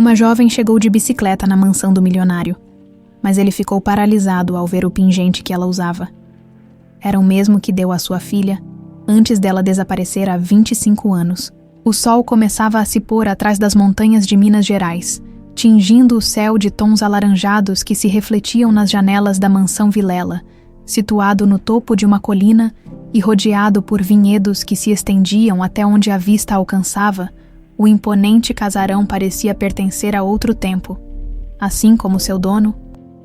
Uma jovem chegou de bicicleta na mansão do milionário, mas ele ficou paralisado ao ver o pingente que ela usava. Era o mesmo que deu à sua filha antes dela desaparecer há 25 anos. O sol começava a se pôr atrás das montanhas de Minas Gerais, tingindo o céu de tons alaranjados que se refletiam nas janelas da mansão Vilela, situado no topo de uma colina e rodeado por vinhedos que se estendiam até onde a vista alcançava. O imponente casarão parecia pertencer a outro tempo. Assim como seu dono,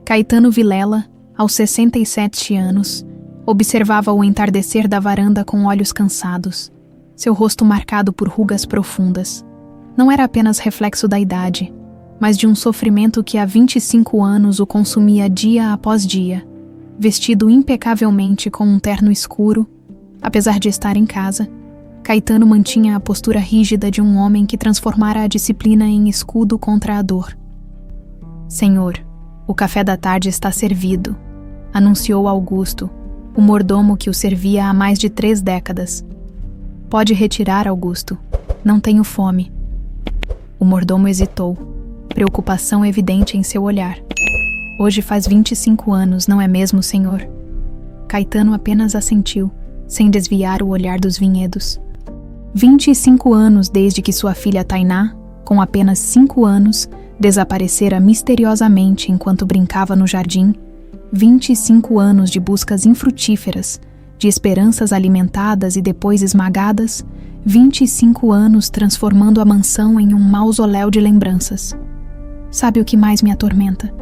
Caetano Vilela, aos 67 anos, observava o entardecer da varanda com olhos cansados, seu rosto marcado por rugas profundas. Não era apenas reflexo da idade, mas de um sofrimento que há 25 anos o consumia dia após dia. Vestido impecavelmente com um terno escuro, apesar de estar em casa, Caetano mantinha a postura rígida de um homem que transformara a disciplina em escudo contra a dor. "Senhor, o café da tarde está servido", anunciou Augusto, o mordomo que o servia há mais de 3 décadas. "Pode retirar, Augusto. Não tenho fome." O mordomo hesitou, preocupação evidente em seu olhar. "Hoje faz 25 anos, não é mesmo, senhor?" Caetano apenas assentiu, sem desviar o olhar dos vinhedos. 25 anos desde que sua filha Tainá, com apenas 5 anos, desaparecera misteriosamente enquanto brincava no jardim. 25 anos de buscas infrutíferas, de esperanças alimentadas e depois esmagadas. 25 anos transformando a mansão em um mausoléu de lembranças. "Sabe o que mais me atormenta?"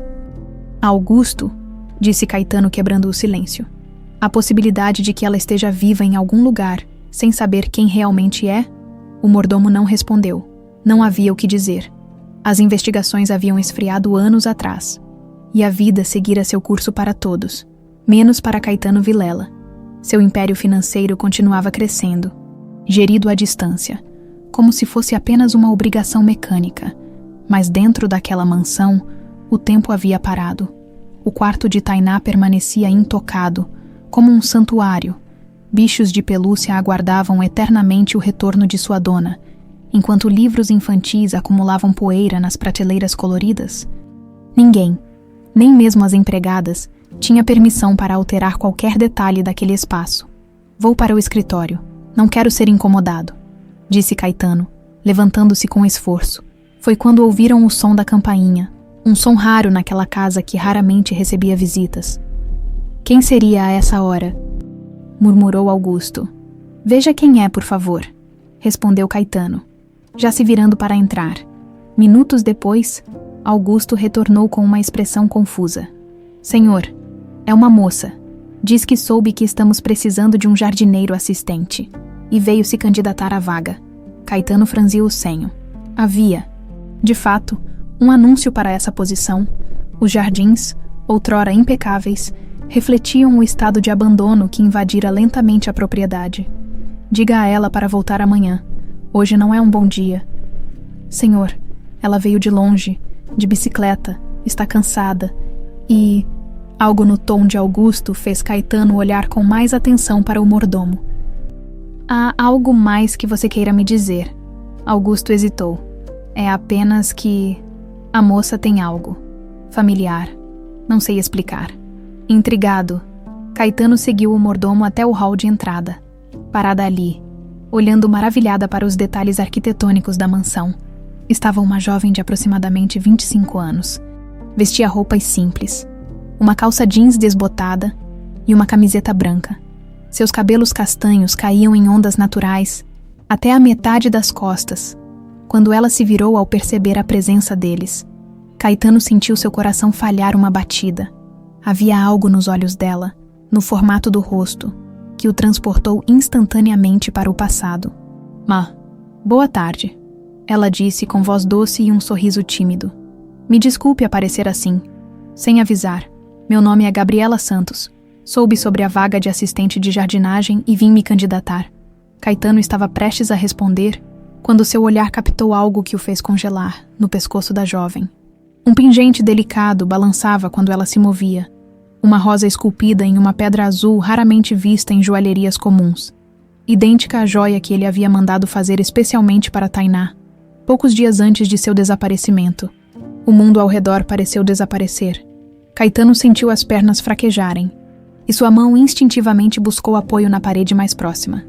"Augusto", disse Caetano quebrando o silêncio. "A possibilidade de que ela esteja viva em algum lugar, sem saber quem realmente é?" O mordomo não respondeu. Não havia o que dizer. As investigações haviam esfriado anos atrás, e a vida seguira seu curso para todos, menos para Caetano Vilela. Seu império financeiro continuava crescendo, gerido à distância, como se fosse apenas uma obrigação mecânica. Mas dentro daquela mansão, o tempo havia parado. O quarto de Tainá permanecia intocado, como um santuário. Bichos de pelúcia aguardavam eternamente o retorno de sua dona, enquanto livros infantis acumulavam poeira nas prateleiras coloridas. Ninguém, nem mesmo as empregadas, tinha permissão para alterar qualquer detalhe daquele espaço. "Vou para o escritório. Não quero ser incomodado", disse Caetano, levantando-se com esforço. Foi quando ouviram o som da campainha, um som raro naquela casa que raramente recebia visitas. "Quem seria a essa hora?" murmurou Augusto. "Veja quem é, por favor", respondeu Caetano, já se virando para entrar. Minutos depois, Augusto retornou com uma expressão confusa. "Senhor, é uma moça. Diz que soube que estamos precisando de um jardineiro assistente e veio se candidatar à vaga." Caetano franziu o senho. Havia, de fato, um anúncio para essa posição. Os jardins, outrora impecáveis, refletiam o estado de abandono que invadira lentamente a propriedade. "Diga a ela para voltar amanhã. Hoje não é um bom dia." "Senhor, ela veio de longe, de bicicleta, está cansada e..." Algo no tom de Augusto fez Caetano olhar com mais atenção para o mordomo. "Há algo mais que você queira me dizer?" Augusto hesitou. "É apenas que... a moça tem algo familiar. Não sei explicar." Intrigado, Caetano seguiu o mordomo até o hall de entrada. Parada ali, olhando maravilhada para os detalhes arquitetônicos da mansão, estava uma jovem de aproximadamente 25 anos. Vestia roupas simples, uma calça jeans desbotada e uma camiseta branca. Seus cabelos castanhos caíam em ondas naturais até a metade das costas, quando ela se virou ao perceber a presença deles. Caetano sentiu seu coração falhar uma batida. Havia algo nos olhos dela, no formato do rosto, que o transportou instantaneamente para o passado. Boa tarde", ela disse com voz doce e um sorriso tímido. "Me desculpe aparecer assim, sem avisar. Meu nome é Gabriela Santos. Soube sobre a vaga de assistente de jardinagem e vim me candidatar." Caetano estava prestes a responder, quando seu olhar captou algo que o fez congelar, no pescoço da jovem. Um pingente delicado balançava quando ela se movia. Uma rosa esculpida em uma pedra azul raramente vista em joalherias comuns. Idêntica à joia que ele havia mandado fazer especialmente para Tainá. poucos dias antes de seu desaparecimento. O mundo ao redor pareceu desaparecer. Caetano sentiu as pernas fraquejarem, e sua mão instintivamente buscou apoio na parede mais próxima.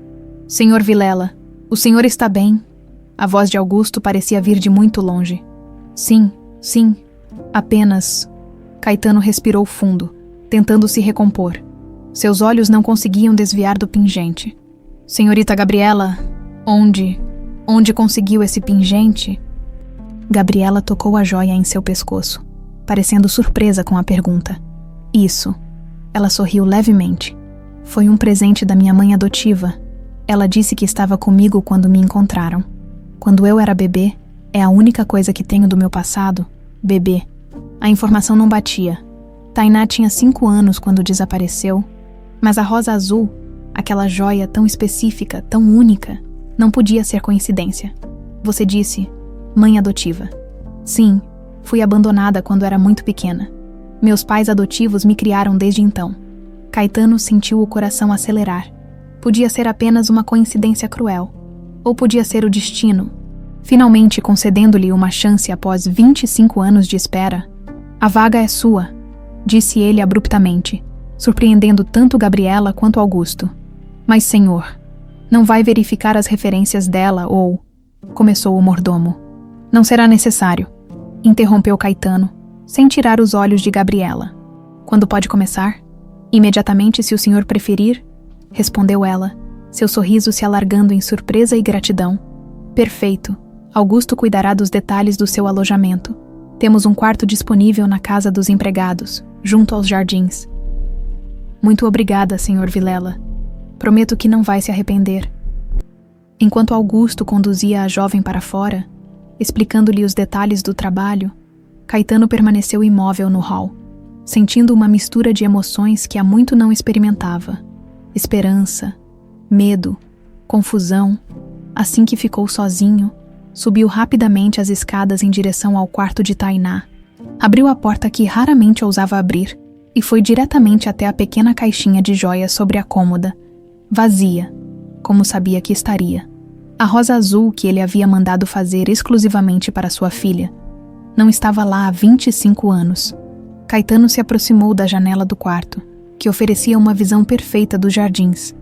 Senhor Vilela, o senhor está bem? A voz de Augusto parecia vir de muito longe. Sim, sim, apenas... Caetano respirou fundo, tentando se recompor. Seus olhos não conseguiam desviar do pingente. Senhorita Gabriela, onde conseguiu esse pingente? Gabriela tocou a joia em seu pescoço, parecendo surpresa com a pergunta. Isso. Ela sorriu levemente. Foi um presente da minha mãe adotiva. Ela disse que estava comigo quando me encontraram. Quando eu era bebê, é a única coisa que tenho do meu passado, bebê. A informação não batia. Tainá tinha 5 anos quando desapareceu, mas a rosa azul, aquela joia tão específica, tão única, não podia ser coincidência. Você disse, mãe adotiva. Sim, fui abandonada quando era muito pequena. Meus pais adotivos me criaram desde então. Caetano sentiu o coração acelerar. Podia ser apenas uma coincidência cruel, ou podia ser o destino, finalmente concedendo-lhe uma chance após 25 anos de espera. A vaga é sua, disse ele abruptamente, surpreendendo tanto Gabriela quanto Augusto. Mas, senhor, não vai verificar as referências dela ou... Começou o mordomo. Não será necessário, interrompeu Caetano, sem tirar os olhos de Gabriela. Quando pode começar? Imediatamente, se o senhor preferir, respondeu ela, seu sorriso se alargando em surpresa e gratidão. Perfeito. Augusto cuidará dos detalhes do seu alojamento. Temos um quarto disponível na casa dos empregados, junto aos jardins. Muito obrigada, senhor Vilela. Prometo que não vai se arrepender. Enquanto Augusto conduzia a jovem para fora, explicando-lhe os detalhes do trabalho, Caetano permaneceu imóvel no hall, sentindo uma mistura de emoções que há muito não experimentava. Esperança, medo, confusão. Assim que ficou sozinho, subiu rapidamente as escadas em direção ao quarto de Tainá. Abriu a porta que raramente ousava abrir e foi diretamente até a pequena caixinha de joias sobre a cômoda, vazia, como sabia que estaria. A rosa azul que ele havia mandado fazer exclusivamente para sua filha não estava lá há 25 anos. Caetano se aproximou da janela do quarto, que oferecia uma visão perfeita dos jardins.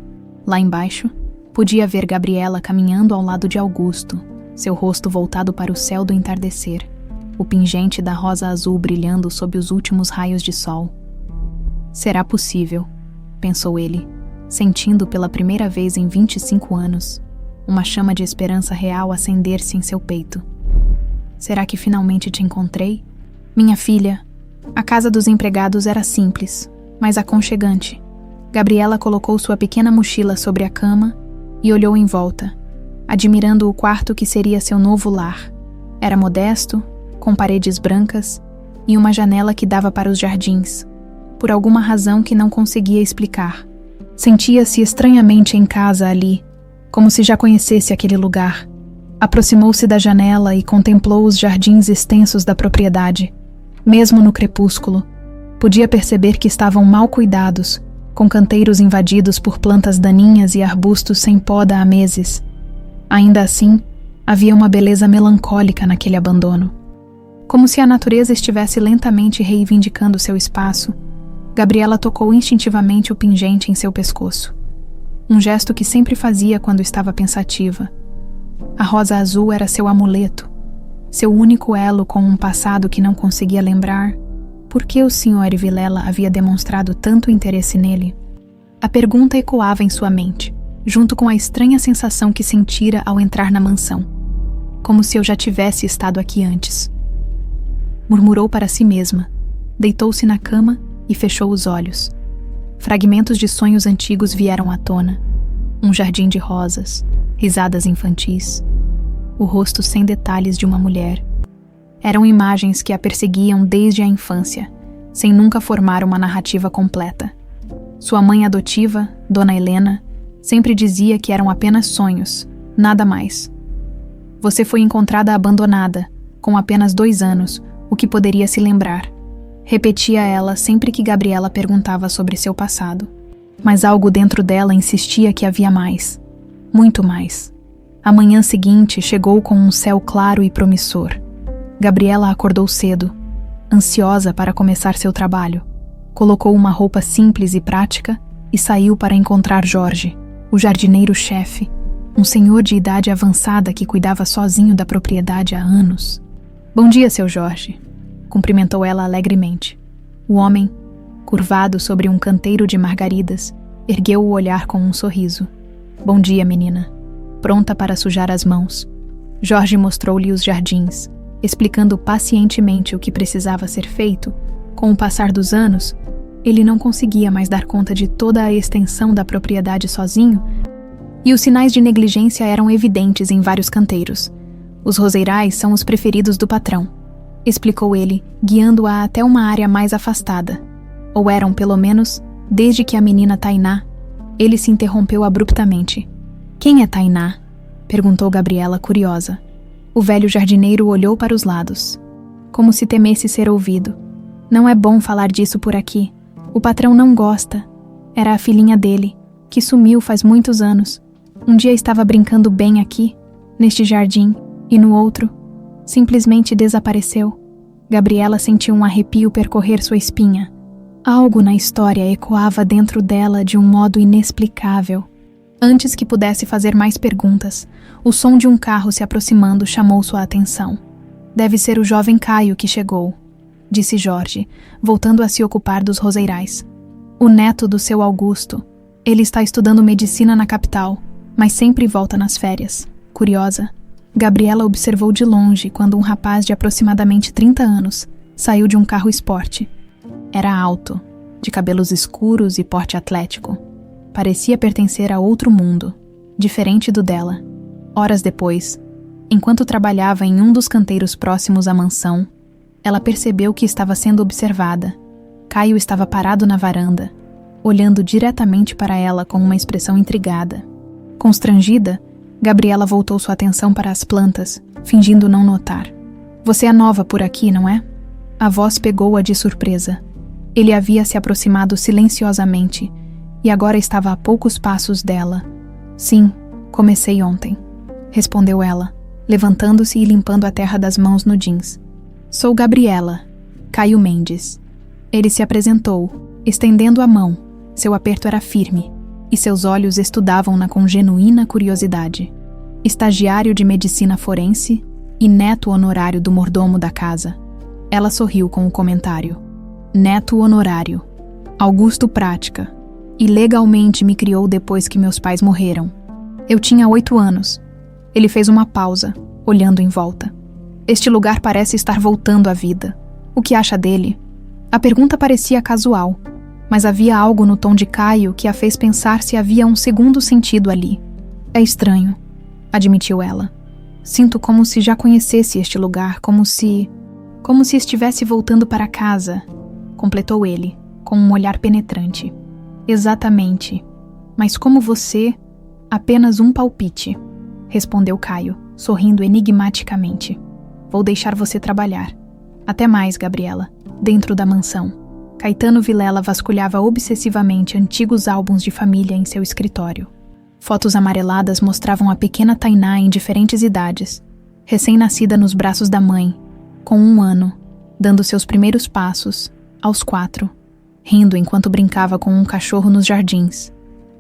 Lá embaixo, podia ver Gabriela caminhando ao lado de Augusto, seu rosto voltado para o céu do entardecer, o pingente da rosa azul brilhando sob os últimos raios de sol. Será possível, pensou ele, sentindo pela primeira vez em 25 anos, uma chama de esperança real acender-se em seu peito. Será que finalmente te encontrei? Minha filha, a casa dos empregados era simples, mas aconchegante. Gabriela colocou sua pequena mochila sobre a cama e olhou em volta, admirando o quarto que seria seu novo lar. Era modesto, com paredes brancas e uma janela que dava para os jardins, por alguma razão que não conseguia explicar. Sentia-se estranhamente em casa ali, como se já conhecesse aquele lugar. Aproximou-se da janela e contemplou os jardins extensos da propriedade. Mesmo no crepúsculo, podia perceber que estavam mal cuidados, com canteiros invadidos por plantas daninhas e arbustos sem poda há meses. Ainda assim, havia uma beleza melancólica naquele abandono. Como se a natureza estivesse lentamente reivindicando seu espaço, Gabriela tocou instintivamente o pingente em seu pescoço. Um gesto que sempre fazia quando estava pensativa. A rosa azul era seu amuleto, seu único elo com um passado que não conseguia lembrar. Por que o Sr. Vilela havia demonstrado tanto interesse nele? A pergunta ecoava em sua mente, junto com a estranha sensação que sentira ao entrar na mansão, como se eu já tivesse estado aqui antes. Murmurou para si mesma, deitou-se na cama e fechou os olhos. Fragmentos de sonhos antigos vieram à tona. Um jardim de rosas, risadas infantis, o rosto sem detalhes de uma mulher. Eram imagens que a perseguiam desde a infância, sem nunca formar uma narrativa completa. Sua mãe adotiva, Dona Helena, sempre dizia que eram apenas sonhos, nada mais. Você foi encontrada abandonada, com apenas 2 anos, o que poderia se lembrar. Repetia ela sempre que Gabriela perguntava sobre seu passado. Mas algo dentro dela insistia que havia mais. Muito mais. A manhã seguinte chegou com um céu claro e promissor. Gabriela acordou cedo, ansiosa para começar seu trabalho. Colocou uma roupa simples e prática e saiu para encontrar Jorge, o jardineiro-chefe, um senhor de idade avançada que cuidava sozinho da propriedade há anos. "Bom dia, seu Jorge", cumprimentou ela alegremente. O homem, curvado sobre um canteiro de margaridas, ergueu o olhar com um sorriso. "Bom dia, menina." Pronta para sujar as mãos, Jorge mostrou-lhe os jardins, explicando pacientemente o que precisava ser feito. Com o passar dos anos, ele não conseguia mais dar conta de toda a extensão da propriedade sozinho, e os sinais de negligência eram evidentes em vários canteiros. "Os roseirais são os preferidos do patrão", explicou ele, guiando-a até uma área mais afastada. Ou eram, pelo menos, desde que a menina Tainá. Ele se interrompeu abruptamente. "Quem é Tainá?" perguntou Gabriela, curiosa. O velho jardineiro olhou para os lados, como se temesse ser ouvido. "Não é bom falar disso por aqui. O patrão não gosta. Era a filhinha dele, que sumiu faz muitos anos. Um dia estava brincando bem aqui, neste jardim, e no outro, simplesmente desapareceu." Gabriela sentiu um arrepio percorrer sua espinha. Algo na história ecoava dentro dela de um modo inexplicável. Antes que pudesse fazer mais perguntas, o som de um carro se aproximando chamou sua atenção. "Deve ser o jovem Caio que chegou", disse Jorge, voltando a se ocupar dos roseirais. "O neto do seu Augusto. Ele está estudando medicina na capital, mas sempre volta nas férias." Curiosa, Gabriela observou de longe quando um rapaz de aproximadamente 30 anos saiu de um carro esporte. Era alto, de cabelos escuros e porte atlético. Parecia pertencer a outro mundo, diferente do dela. Horas depois, enquanto trabalhava em um dos canteiros próximos à mansão, ela percebeu que estava sendo observada. Caio estava parado na varanda, olhando diretamente para ela com uma expressão intrigada. Constrangida, Gabriela voltou sua atenção para as plantas, fingindo não notar. "Você é nova por aqui, não é?" A voz pegou-a de surpresa. Ele havia se aproximado silenciosamente e agora estava a poucos passos dela. "Sim, comecei ontem", respondeu ela, levantando-se e limpando a terra das mãos no jeans. "Sou Gabriela, Caio Mendes." Ele se apresentou, estendendo a mão. Seu aperto era firme, e seus olhos estudavam-na com genuína curiosidade. Estagiário de medicina forense e neto honorário do mordomo da casa. Ela sorriu com o comentário. "Neto honorário. Augusto Prática. E legalmente me criou depois que meus pais morreram. Eu tinha 8 anos. Ele fez uma pausa, olhando em volta. "Este lugar parece estar voltando à vida. O que acha dele?" A pergunta parecia casual, mas havia algo no tom de Caio que a fez pensar se havia um segundo sentido ali. "É estranho", admitiu ela. "Sinto como se já conhecesse este lugar, como se estivesse voltando para casa", completou ele, com um olhar penetrante. "Exatamente. Mas como você, apenas um palpite", respondeu Caio, sorrindo enigmaticamente. "Vou deixar você trabalhar. Até mais, Gabriela." Dentro da mansão, Caetano Vilela vasculhava obsessivamente antigos álbuns de família em seu escritório. Fotos amareladas mostravam a pequena Tainá em diferentes idades, recém-nascida nos braços da mãe, com 1 ano, dando seus primeiros passos, aos 4, rindo enquanto brincava com um cachorro nos jardins.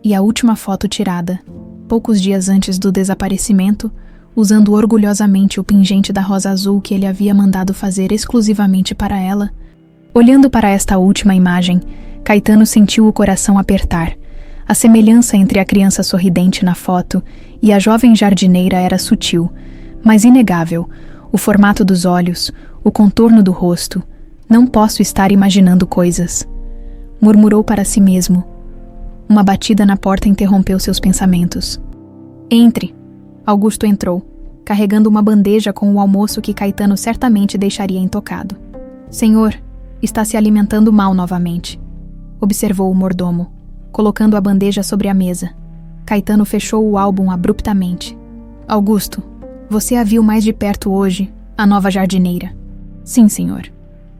E a última foto tirada, poucos dias antes do desaparecimento, usando orgulhosamente o pingente da rosa azul que ele havia mandado fazer exclusivamente para ela. Olhando para esta última imagem, Caetano sentiu o coração apertar. A semelhança entre a criança sorridente na foto e a jovem jardineira era sutil, mas inegável. O formato dos olhos, o contorno do rosto. "Não posso estar imaginando coisas", murmurou para si mesmo. Uma batida na porta interrompeu seus pensamentos. "Entre." Augusto entrou, carregando uma bandeja com o almoço que Caetano certamente deixaria intocado. "Senhor, está se alimentando mal novamente", observou o mordomo, colocando a bandeja sobre a mesa. Caetano fechou o álbum abruptamente. "Augusto, você a viu mais de perto hoje, a nova jardineira?" "Sim, senhor.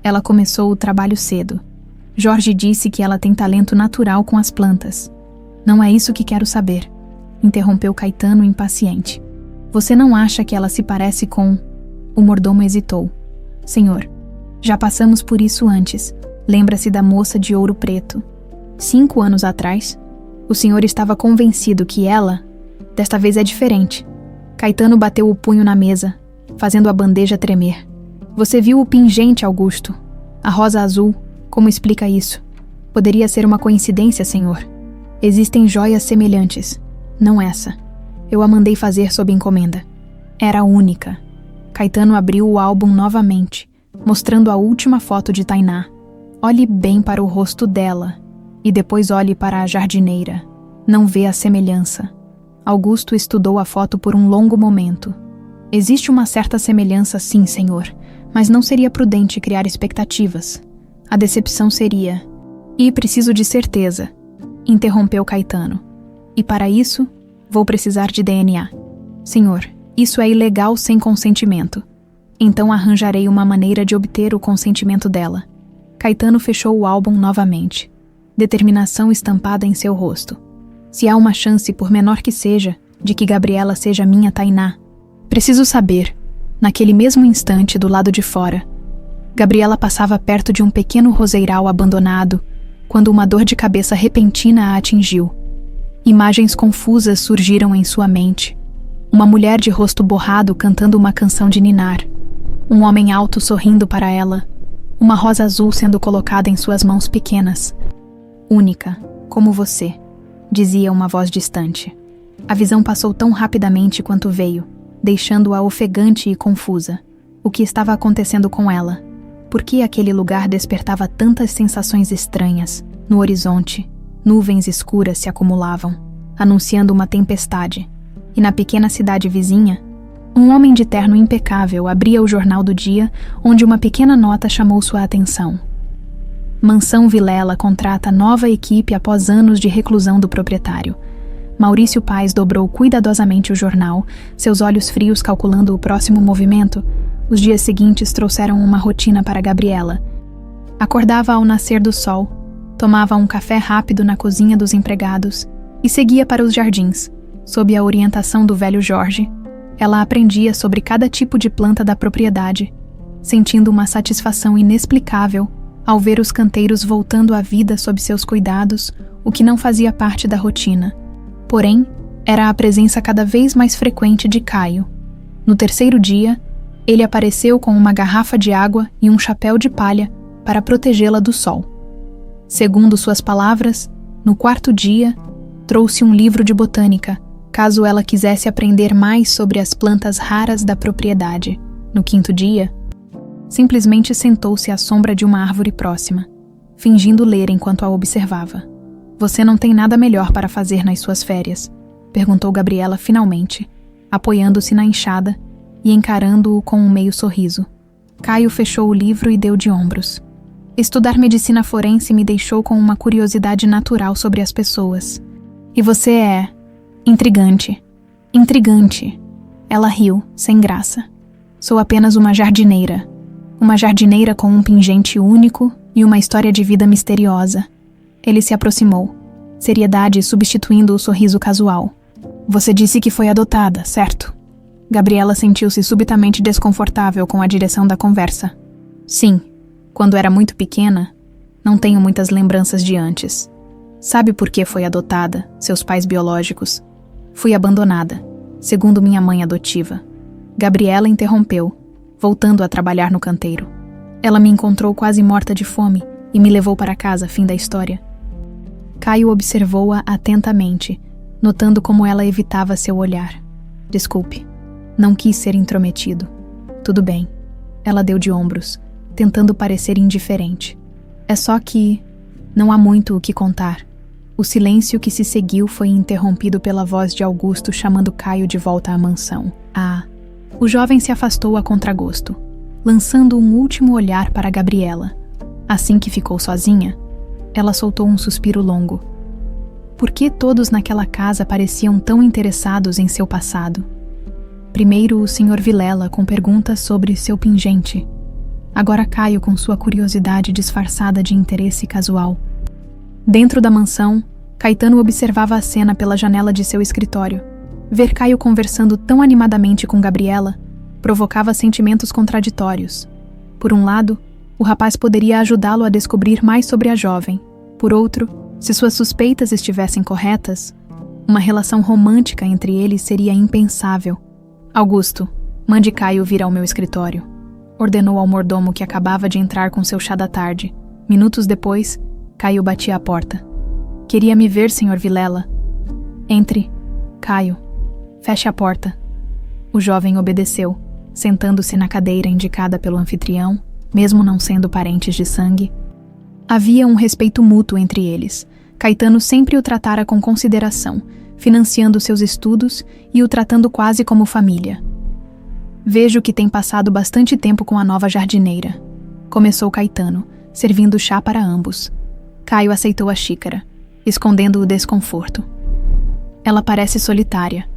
Ela começou o trabalho cedo. Jorge disse que ela tem talento natural com as plantas." "Não é isso que quero saber", interrompeu Caetano impaciente. Você não acha que ela se parece com... O mordomo hesitou. Senhor, já passamos por isso antes. Lembra-se da moça de ouro preto. 5 anos atrás, o senhor estava convencido que ela, desta vez é diferente. Caetano bateu o punho na mesa, fazendo a bandeja tremer. Você viu o pingente, Augusto. A rosa azul, como explica isso? Poderia ser uma coincidência, senhor. Existem joias semelhantes, não essa. Eu a mandei fazer sob encomenda. Era única. Caetano abriu o álbum novamente, mostrando a última foto de Tainá. Olhe bem para o rosto dela e depois olhe para a jardineira. Não vê a semelhança. Augusto estudou a foto por um longo momento. Existe uma certa semelhança, sim, senhor, mas não seria prudente criar expectativas. A decepção seria... E preciso de certeza, interrompeu Caetano. E para isso, vou precisar de DNA. Senhor, isso é ilegal sem consentimento. Então arranjarei uma maneira de obter o consentimento dela. Caetano fechou o álbum novamente. Determinação estampada em seu rosto. Se há uma chance, por menor que seja, de que Gabriela seja minha Tainá, preciso saber, naquele mesmo instante do lado de fora. Gabriela passava perto de um pequeno roseiral abandonado, quando uma dor de cabeça repentina a atingiu. Imagens confusas surgiram em sua mente. Uma mulher de rosto borrado cantando uma canção de ninar. Um homem alto sorrindo para ela. Uma rosa azul sendo colocada em suas mãos pequenas. Única, como você, dizia uma voz distante. A visão passou tão rapidamente quanto veio, deixando-a ofegante e confusa. O que estava acontecendo com ela? Por que aquele lugar despertava tantas sensações estranhas? No horizonte, nuvens escuras se acumulavam, anunciando uma tempestade. E na pequena cidade vizinha, um homem de terno impecável abria o jornal do dia, onde uma pequena nota chamou sua atenção. Mansão Vilela contrata nova equipe após anos de reclusão do proprietário. Maurício Paes dobrou cuidadosamente o jornal, seus olhos frios calculando o próximo movimento. Os dias seguintes trouxeram uma rotina para Gabriela. Acordava ao nascer do sol, tomava um café rápido na cozinha dos empregados e seguia para os jardins. Sob a orientação do velho Jorge, ela aprendia sobre cada tipo de planta da propriedade, sentindo uma satisfação inexplicável ao ver os canteiros voltando à vida sob seus cuidados, o que não fazia parte da rotina. Porém, era a presença cada vez mais frequente de Caio. No terceiro dia, ele apareceu com uma garrafa de água e um chapéu de palha para protegê-la do sol. Segundo suas palavras, no quarto dia, trouxe um livro de botânica, caso ela quisesse aprender mais sobre as plantas raras da propriedade. No quinto dia, simplesmente sentou-se à sombra de uma árvore próxima, fingindo ler enquanto a observava. Você não tem nada melhor para fazer nas suas férias? Perguntou Gabriela finalmente, apoiando-se na enxada e encarando-o com um meio sorriso. Caio fechou o livro e deu de ombros. Estudar medicina forense me deixou com uma curiosidade natural sobre as pessoas. E você é... intrigante. Intrigante. Ela riu, sem graça. Sou apenas uma jardineira. Uma jardineira com um pingente único e uma história de vida misteriosa. Ele se aproximou, seriedade substituindo o sorriso casual. Você disse que foi adotada, certo? Gabriela sentiu-se subitamente desconfortável com a direção da conversa. Sim, quando era muito pequena, não tenho muitas lembranças de antes. Sabe por que foi adotada, seus pais biológicos? Fui abandonada, segundo minha mãe adotiva. Gabriela interrompeu, voltando a trabalhar no canteiro. Ela me encontrou quase morta de fome e me levou para casa, fim da história. Caio observou-a atentamente, notando como ela evitava seu olhar. Desculpe, não quis ser intrometido. Tudo bem. Ela deu de ombros, tentando parecer indiferente. É só que não há muito o que contar. O silêncio que se seguiu foi interrompido pela voz de Augusto chamando Caio de volta à mansão. O jovem se afastou a contragosto, lançando um último olhar para Gabriela. Assim que ficou sozinha, ela soltou um suspiro longo. Por que todos naquela casa pareciam tão interessados em seu passado? Primeiro o Sr. Vilela com perguntas sobre seu pingente. Agora Caio com sua curiosidade disfarçada de interesse casual. Dentro da mansão, Caetano observava a cena pela janela de seu escritório. Ver Caio conversando tão animadamente com Gabriela provocava sentimentos contraditórios. Por um lado, o rapaz poderia ajudá-lo a descobrir mais sobre a jovem. Por outro, se suas suspeitas estivessem corretas, uma relação romântica entre eles seria impensável. Augusto, mande Caio vir ao meu escritório, ordenou ao mordomo que acabava de entrar com seu chá da tarde. Minutos depois, Caio batia à porta. Queria me ver, Sr. Vilela. Entre, Caio. Feche a porta. O jovem obedeceu, sentando-se na cadeira indicada pelo anfitrião, mesmo não sendo parentes de sangue. Havia um respeito mútuo entre eles. Caetano sempre o tratara com consideração, financiando seus estudos e o tratando quase como família. Vejo que tem passado bastante tempo com a nova jardineira, começou Caetano, servindo chá para ambos. Caio aceitou a xícara, escondendo o desconforto. Ela parece solitária.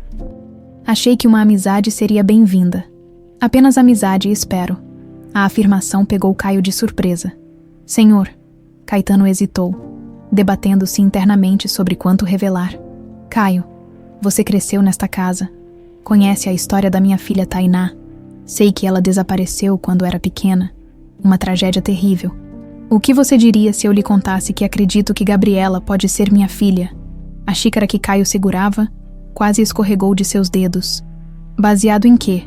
Achei que uma amizade seria bem-vinda. Apenas amizade, espero. A afirmação pegou Caio de surpresa. Senhor, Caetano hesitou, debatendo-se internamente sobre quanto revelar. Caio, você cresceu nesta casa. Conhece a história da minha filha Tainá. Sei que ela desapareceu quando era pequena. Uma tragédia terrível. O que você diria se eu lhe contasse que acredito que Gabriela pode ser minha filha? A xícara que Caio segurava quase escorregou de seus dedos. Baseado em quê?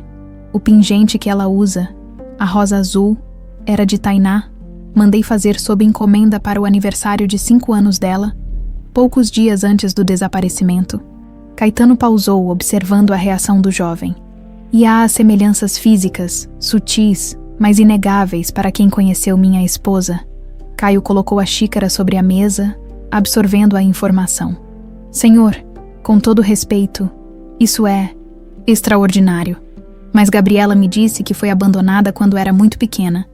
O pingente que ela usa, a rosa azul, era de Tainá. Mandei fazer sob encomenda para o aniversário de 5 anos dela, poucos dias antes do desaparecimento. Caetano pausou, observando a reação do jovem. E há semelhanças físicas, sutis, mas inegáveis para quem conheceu minha esposa. Caio colocou a xícara sobre a mesa, absorvendo a informação. Senhor, com todo respeito, isso é extraordinário. Mas Gabriela me disse que foi abandonada quando era muito pequena.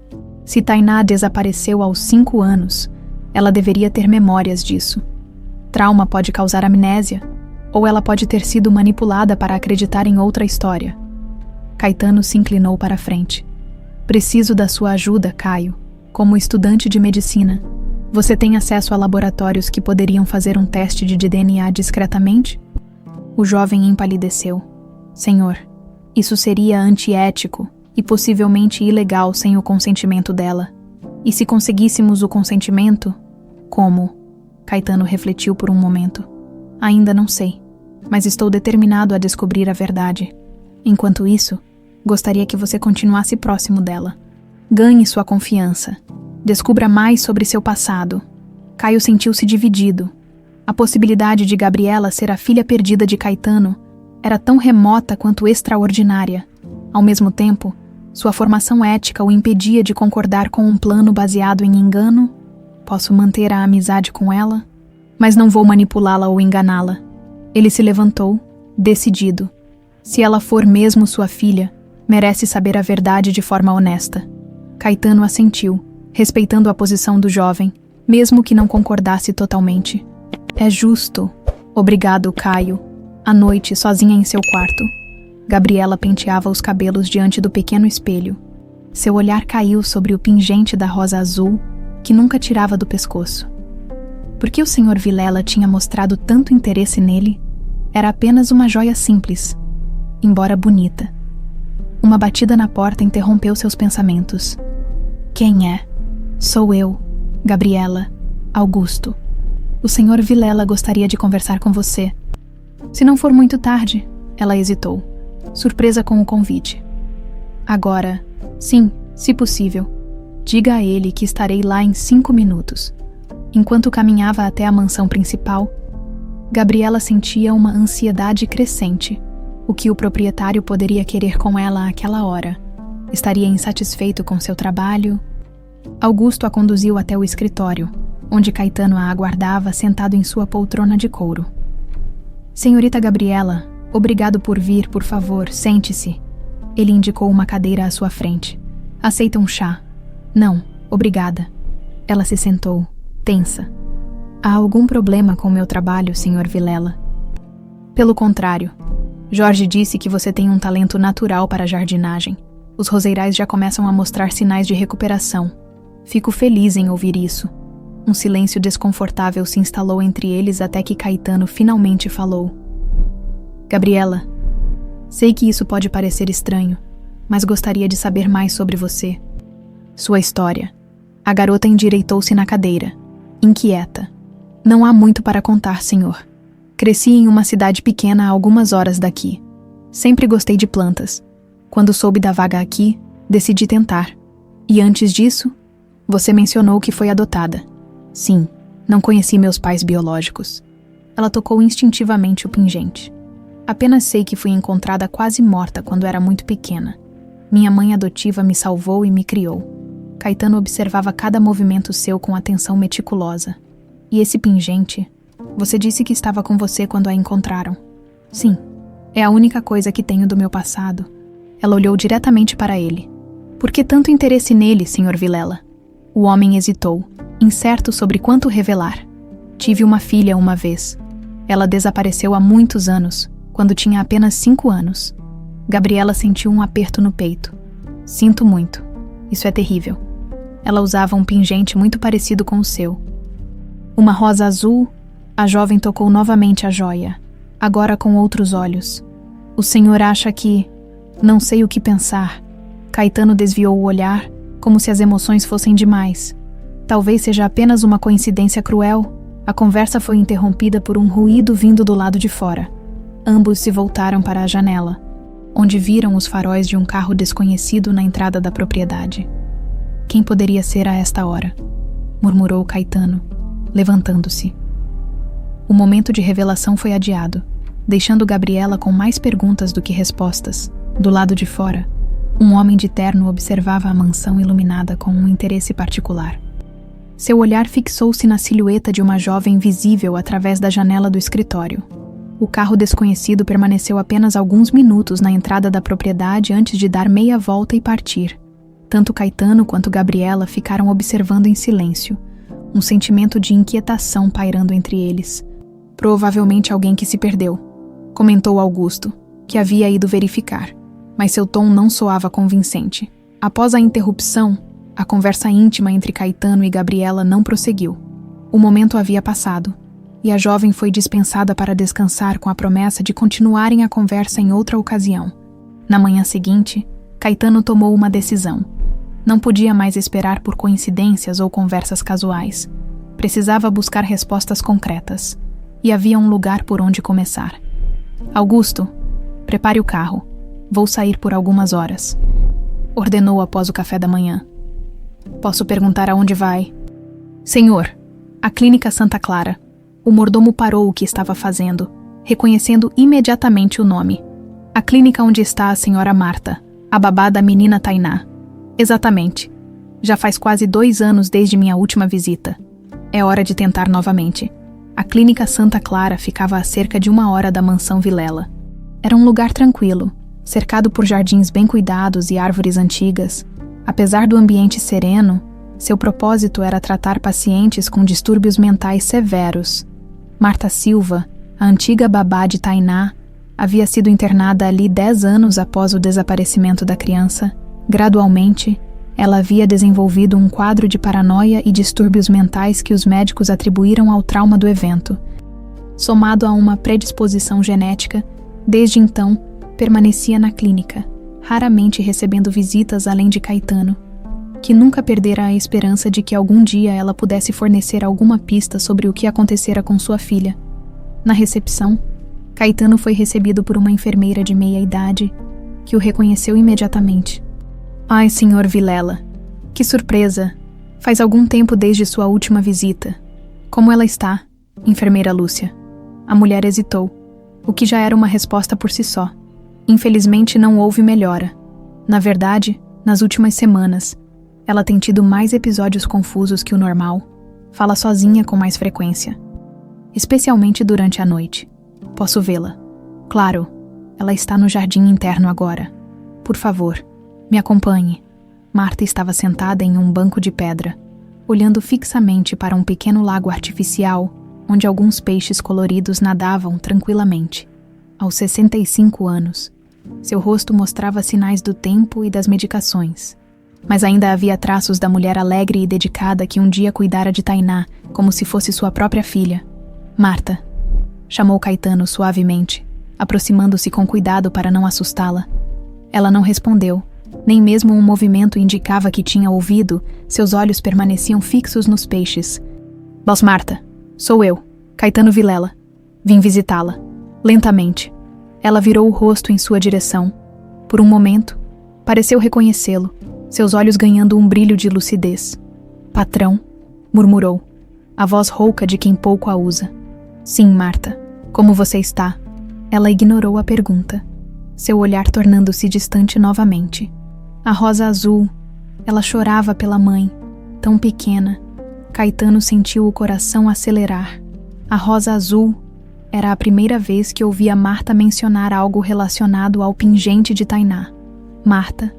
Se Tainá desapareceu aos 5 anos, ela deveria ter memórias disso. Trauma pode causar amnésia, ou ela pode ter sido manipulada para acreditar em outra história. Caetano se inclinou para a frente. Preciso da sua ajuda, Caio. Como estudante de medicina, você tem acesso a laboratórios que poderiam fazer um teste de DNA discretamente? O jovem empalideceu. Senhor, isso seria antiético e possivelmente ilegal sem o consentimento dela. E se conseguíssemos o consentimento? Como? Caetano refletiu por um momento. Ainda não sei, mas estou determinado a descobrir a verdade. Enquanto isso, gostaria que você continuasse próximo dela. Ganhe sua confiança. Descubra mais sobre seu passado. Caio sentiu-se dividido. A possibilidade de Gabriela ser a filha perdida de Caetano era tão remota quanto extraordinária. Ao mesmo tempo, sua formação ética o impedia de concordar com um plano baseado em engano. Posso manter a amizade com ela, mas não vou manipulá-la ou enganá-la. Ele se levantou, decidido. Se ela for mesmo sua filha, merece saber a verdade de forma honesta. Caetano assentiu, respeitando a posição do jovem, mesmo que não concordasse totalmente. É justo. Obrigado, Caio. À noite, sozinha em seu quarto, Gabriela penteava os cabelos diante do pequeno espelho. Seu olhar caiu sobre o pingente da rosa azul, que nunca tirava do pescoço. Por que o Sr. Vilela tinha mostrado tanto interesse nele? Era apenas uma joia simples, embora bonita. Uma batida na porta interrompeu seus pensamentos. Quem é? Sou eu, Gabriela, Augusto. O Sr. Vilela gostaria de conversar com você. Se não for muito tarde, ela hesitou, surpresa com o convite. Agora, sim, se possível. Diga a ele que estarei lá em 5 minutos. Enquanto caminhava até a mansão principal, Gabriela sentia uma ansiedade crescente. O que o proprietário poderia querer com ela àquela hora? Estaria insatisfeito com seu trabalho? Augusto a conduziu até o escritório, onde Caetano a aguardava sentado em sua poltrona de couro. Senhorita Gabriela, obrigado por vir, por favor, sente-se. Ele indicou uma cadeira à sua frente. Aceita um chá? Não, obrigada. Ela se sentou, tensa. Há algum problema com meu trabalho, Sr. Vilela? Pelo contrário. Jorge disse que você tem um talento natural para a jardinagem. Os roseirais já começam a mostrar sinais de recuperação. Fico feliz em ouvir isso. Um silêncio desconfortável se instalou entre eles até que Caetano finalmente falou. Gabriela, sei que isso pode parecer estranho, mas gostaria de saber mais sobre você. Sua história. A garota endireitou-se na cadeira, inquieta. Não há muito para contar, senhor. Cresci em uma cidade pequena a algumas horas daqui. Sempre gostei de plantas. Quando soube da vaga aqui, decidi tentar. E antes disso, você mencionou que foi adotada. Sim, não conheci meus pais biológicos. Ela tocou instintivamente o pingente. Apenas sei que fui encontrada quase morta quando era muito pequena. Minha mãe adotiva me salvou e me criou. Caetano observava cada movimento seu com atenção meticulosa. E esse pingente, você disse que estava com você quando a encontraram. Sim, é a única coisa que tenho do meu passado. Ela olhou diretamente para ele. Por que tanto interesse nele, Sr. Vilela? O homem hesitou, incerto sobre quanto revelar. Tive uma filha uma vez. Ela desapareceu há muitos anos, quando tinha apenas 5 anos. Gabriela sentiu um aperto no peito. Sinto muito. Isso é terrível. Ela usava um pingente muito parecido com o seu. Uma rosa azul, a jovem tocou novamente a joia, agora com outros olhos. O senhor acha que... Não sei o que pensar. Caetano desviou o olhar, como se as emoções fossem demais. Talvez seja apenas uma coincidência cruel. A conversa foi interrompida por um ruído vindo do lado de fora. Ambos se voltaram para a janela, onde viram os faróis de um carro desconhecido na entrada da propriedade. Quem poderia ser a esta hora? Murmurou Caetano, levantando-se. O momento de revelação foi adiado, deixando Gabriela com mais perguntas do que respostas. Do lado de fora, um homem de terno observava a mansão iluminada com um interesse particular. Seu olhar fixou-se na silhueta de uma jovem visível através da janela do escritório. O carro desconhecido permaneceu apenas alguns minutos na entrada da propriedade antes de dar meia volta e partir. Tanto Caetano quanto Gabriela ficaram observando em silêncio, um sentimento de inquietação pairando entre eles. Provavelmente alguém que se perdeu, comentou Augusto, que havia ido verificar, mas seu tom não soava convincente. Após a interrupção, a conversa íntima entre Caetano e Gabriela não prosseguiu. O momento havia passado, e a jovem foi dispensada para descansar com a promessa de continuarem a conversa em outra ocasião. Na manhã seguinte, Caetano tomou uma decisão. Não podia mais esperar por coincidências ou conversas casuais. Precisava buscar respostas concretas, e havia um lugar por onde começar. Augusto, prepare o carro. Vou sair por algumas horas, ordenou após o café da manhã. Posso perguntar aonde vai? Senhor, a Clínica Santa Clara. O mordomo parou o que estava fazendo, reconhecendo imediatamente o nome. A clínica onde está a senhora Marta, a babá da menina Tainá. Exatamente. Já faz quase 2 anos desde minha última visita. É hora de tentar novamente. A Clínica Santa Clara ficava a cerca de 1 hora da mansão Vilela. Era um lugar tranquilo, cercado por jardins bem cuidados e árvores antigas. Apesar do ambiente sereno, seu propósito era tratar pacientes com distúrbios mentais severos. Marta Silva, a antiga babá de Tainá, havia sido internada ali 10 anos após o desaparecimento da criança. Gradualmente, ela havia desenvolvido um quadro de paranoia e distúrbios mentais que os médicos atribuíram ao trauma do evento. Somado a uma predisposição genética, desde então, permanecia na clínica, raramente recebendo visitas além de Caetano, que nunca perdera a esperança de que algum dia ela pudesse fornecer alguma pista sobre o que acontecera com sua filha. Na recepção, Caetano foi recebido por uma enfermeira de meia-idade, que o reconheceu imediatamente. Ai, Sr. Vilela, que surpresa! Faz algum tempo desde sua última visita. Como ela está, enfermeira Lúcia? A mulher hesitou, o que já era uma resposta por si só. Infelizmente não houve melhora. Na verdade, nas últimas semanas, ela tem tido mais episódios confusos que o normal. Fala sozinha com mais frequência, especialmente durante a noite. Posso vê-la? Claro, ela está no jardim interno agora. Por favor, me acompanhe. Marta estava sentada em um banco de pedra, olhando fixamente para um pequeno lago artificial, onde alguns peixes coloridos nadavam tranquilamente. Aos 65 anos, seu rosto mostrava sinais do tempo e das medicações. Mas ainda havia traços da mulher alegre e dedicada que um dia cuidara de Tainá, como se fosse sua própria filha. Marta, chamou Caetano suavemente, aproximando-se com cuidado para não assustá-la. Ela não respondeu, nem mesmo um movimento indicava que tinha ouvido, seus olhos permaneciam fixos nos peixes. Boss Marta, sou eu, Caetano Vilela. Vim visitá-la. Lentamente. Ela virou o rosto em sua direção. Por um momento, pareceu reconhecê-lo, seus olhos ganhando um brilho de lucidez. Patrão, murmurou, a voz rouca de quem pouco a usa. Sim, Marta. Como você está? Ela ignorou a pergunta, seu olhar tornando-se distante novamente. A rosa azul. Ela chorava pela mãe, tão pequena. Caetano sentiu o coração acelerar. A rosa azul era a primeira vez que ouvia Marta mencionar algo relacionado ao pingente de Tainá. Marta,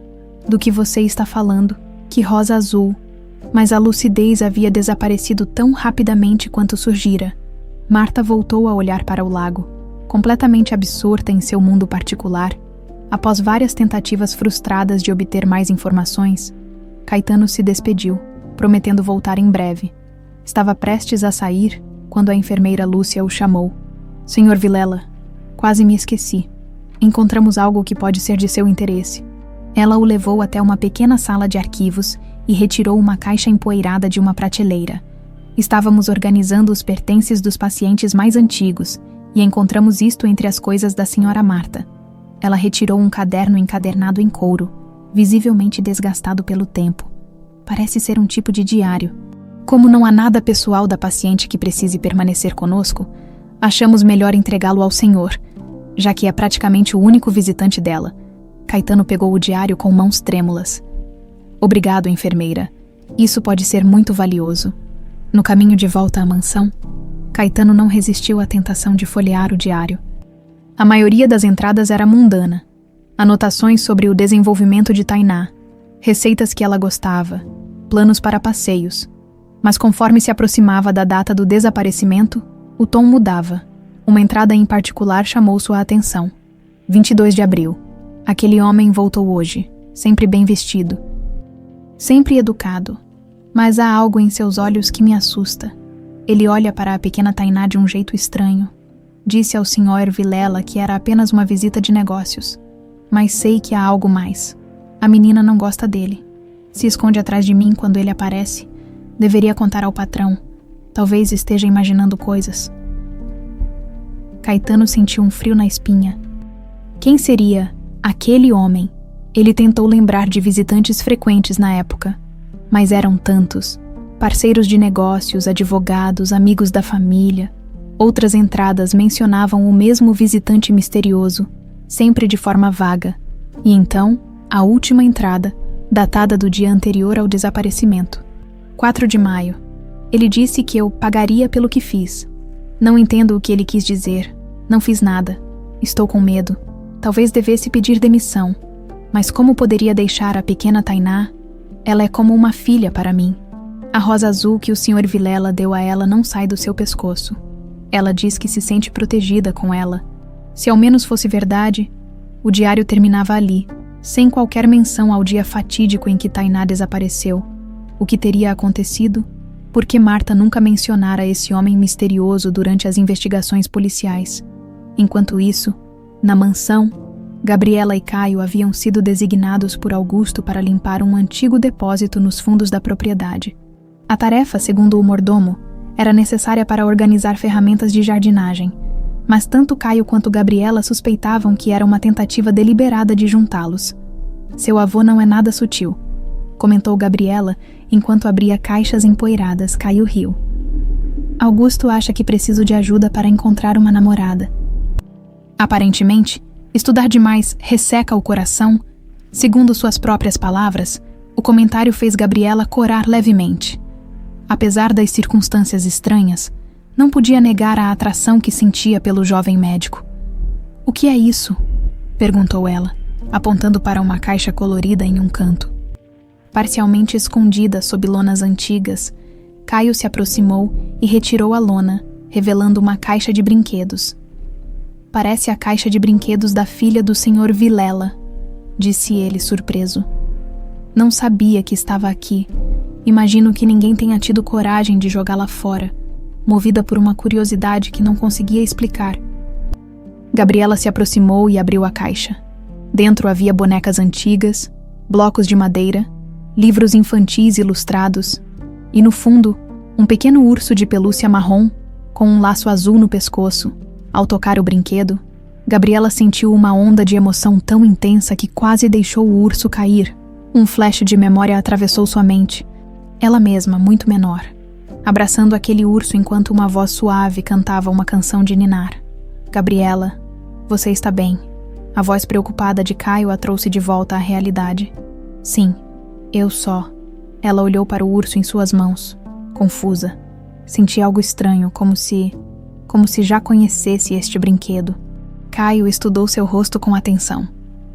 do que você está falando? Que rosa azul? Mas a lucidez havia desaparecido tão rapidamente quanto surgira. Marta voltou a olhar para o lago, completamente absorta em seu mundo particular. Após várias tentativas frustradas de obter mais informações, Caetano se despediu, prometendo voltar em breve. Estava prestes a sair quando a enfermeira Lúcia o chamou. Senhor Vilela, quase me esqueci. Encontramos algo que pode ser de seu interesse. Ela o levou até uma pequena sala de arquivos e retirou uma caixa empoeirada de uma prateleira. Estávamos organizando os pertences dos pacientes mais antigos e encontramos isto entre as coisas da senhora Marta. Ela retirou um caderno encadernado em couro, visivelmente desgastado pelo tempo. Parece ser um tipo de diário. Como não há nada pessoal da paciente que precise permanecer conosco, achamos melhor entregá-lo ao senhor, já que é praticamente o único visitante dela. Caetano pegou o diário com mãos trêmulas. Obrigado, enfermeira. Isso pode ser muito valioso. No caminho de volta à mansão, Caetano não resistiu à tentação de folhear o diário. A maioria das entradas era mundana. Anotações sobre o desenvolvimento de Tainá, receitas que ela gostava, planos para passeios. Mas conforme se aproximava da data do desaparecimento, o tom mudava. Uma entrada em particular chamou sua atenção. 22 de abril. Aquele homem voltou hoje, sempre bem vestido. Sempre educado. Mas há algo em seus olhos que me assusta. Ele olha para a pequena Tainá de um jeito estranho. Disse ao Sr. Vilela que era apenas uma visita de negócios. Mas sei que há algo mais. A menina não gosta dele. Se esconde atrás de mim quando ele aparece. Deveria contar ao patrão. Talvez esteja imaginando coisas. Caetano sentiu um frio na espinha. Quem seria aquele homem? Ele tentou lembrar de visitantes frequentes na época, mas eram tantos. Parceiros de negócios, advogados, amigos da família. Outras entradas mencionavam o mesmo visitante misterioso, sempre de forma vaga. E então, a última entrada, datada do dia anterior ao desaparecimento. 4 de maio. Ele disse que eu pagaria pelo que fiz. Não entendo o que ele quis dizer. Não fiz nada. Estou com medo. Talvez devesse pedir demissão. Mas como poderia deixar a pequena Tainá? Ela é como uma filha para mim. A rosa azul que o Sr. Vilela deu a ela não sai do seu pescoço. Ela diz que se sente protegida com ela. Se ao menos fosse verdade, o diário terminava ali, sem qualquer menção ao dia fatídico em que Tainá desapareceu. O que teria acontecido? Por que Marta nunca mencionara esse homem misterioso durante as investigações policiais? Enquanto isso, na mansão, Gabriela e Caio haviam sido designados por Augusto para limpar um antigo depósito nos fundos da propriedade. A tarefa, segundo o mordomo, era necessária para organizar ferramentas de jardinagem, mas tanto Caio quanto Gabriela suspeitavam que era uma tentativa deliberada de juntá-los. Seu avô não é nada sutil, comentou Gabriela enquanto abria caixas empoeiradas. Caio riu. Augusto acha que preciso de ajuda para encontrar uma namorada. Aparentemente, estudar demais resseca o coração. Segundo suas próprias palavras, o comentário fez Gabriela corar levemente. Apesar das circunstâncias estranhas, não podia negar a atração que sentia pelo jovem médico. O que é isso? Perguntou ela, apontando para uma caixa colorida em um canto. Parcialmente escondida sob lonas antigas, Caio se aproximou e retirou a lona, revelando uma caixa de brinquedos. Parece a caixa de brinquedos da filha do Sr. Vilela, disse ele surpreso. Não sabia que estava aqui. Imagino que ninguém tenha tido coragem de jogá-la fora, movida por uma curiosidade que não conseguia explicar. Gabriela se aproximou e abriu a caixa. Dentro havia bonecas antigas, blocos de madeira, livros infantis ilustrados e, no fundo, um pequeno urso de pelúcia marrom com um laço azul no pescoço. Ao tocar o brinquedo, Gabriela sentiu uma onda de emoção tão intensa que quase deixou o urso cair. Um flash de memória atravessou sua mente. Ela mesma, muito menor, abraçando aquele urso enquanto uma voz suave cantava uma canção de ninar. Gabriela, você está bem. A voz preocupada de Caio a trouxe de volta à realidade. Sim, eu só. Ela olhou para o urso em suas mãos, confusa. Sentia algo estranho, como se já conhecesse este brinquedo. Caio estudou seu rosto com atenção.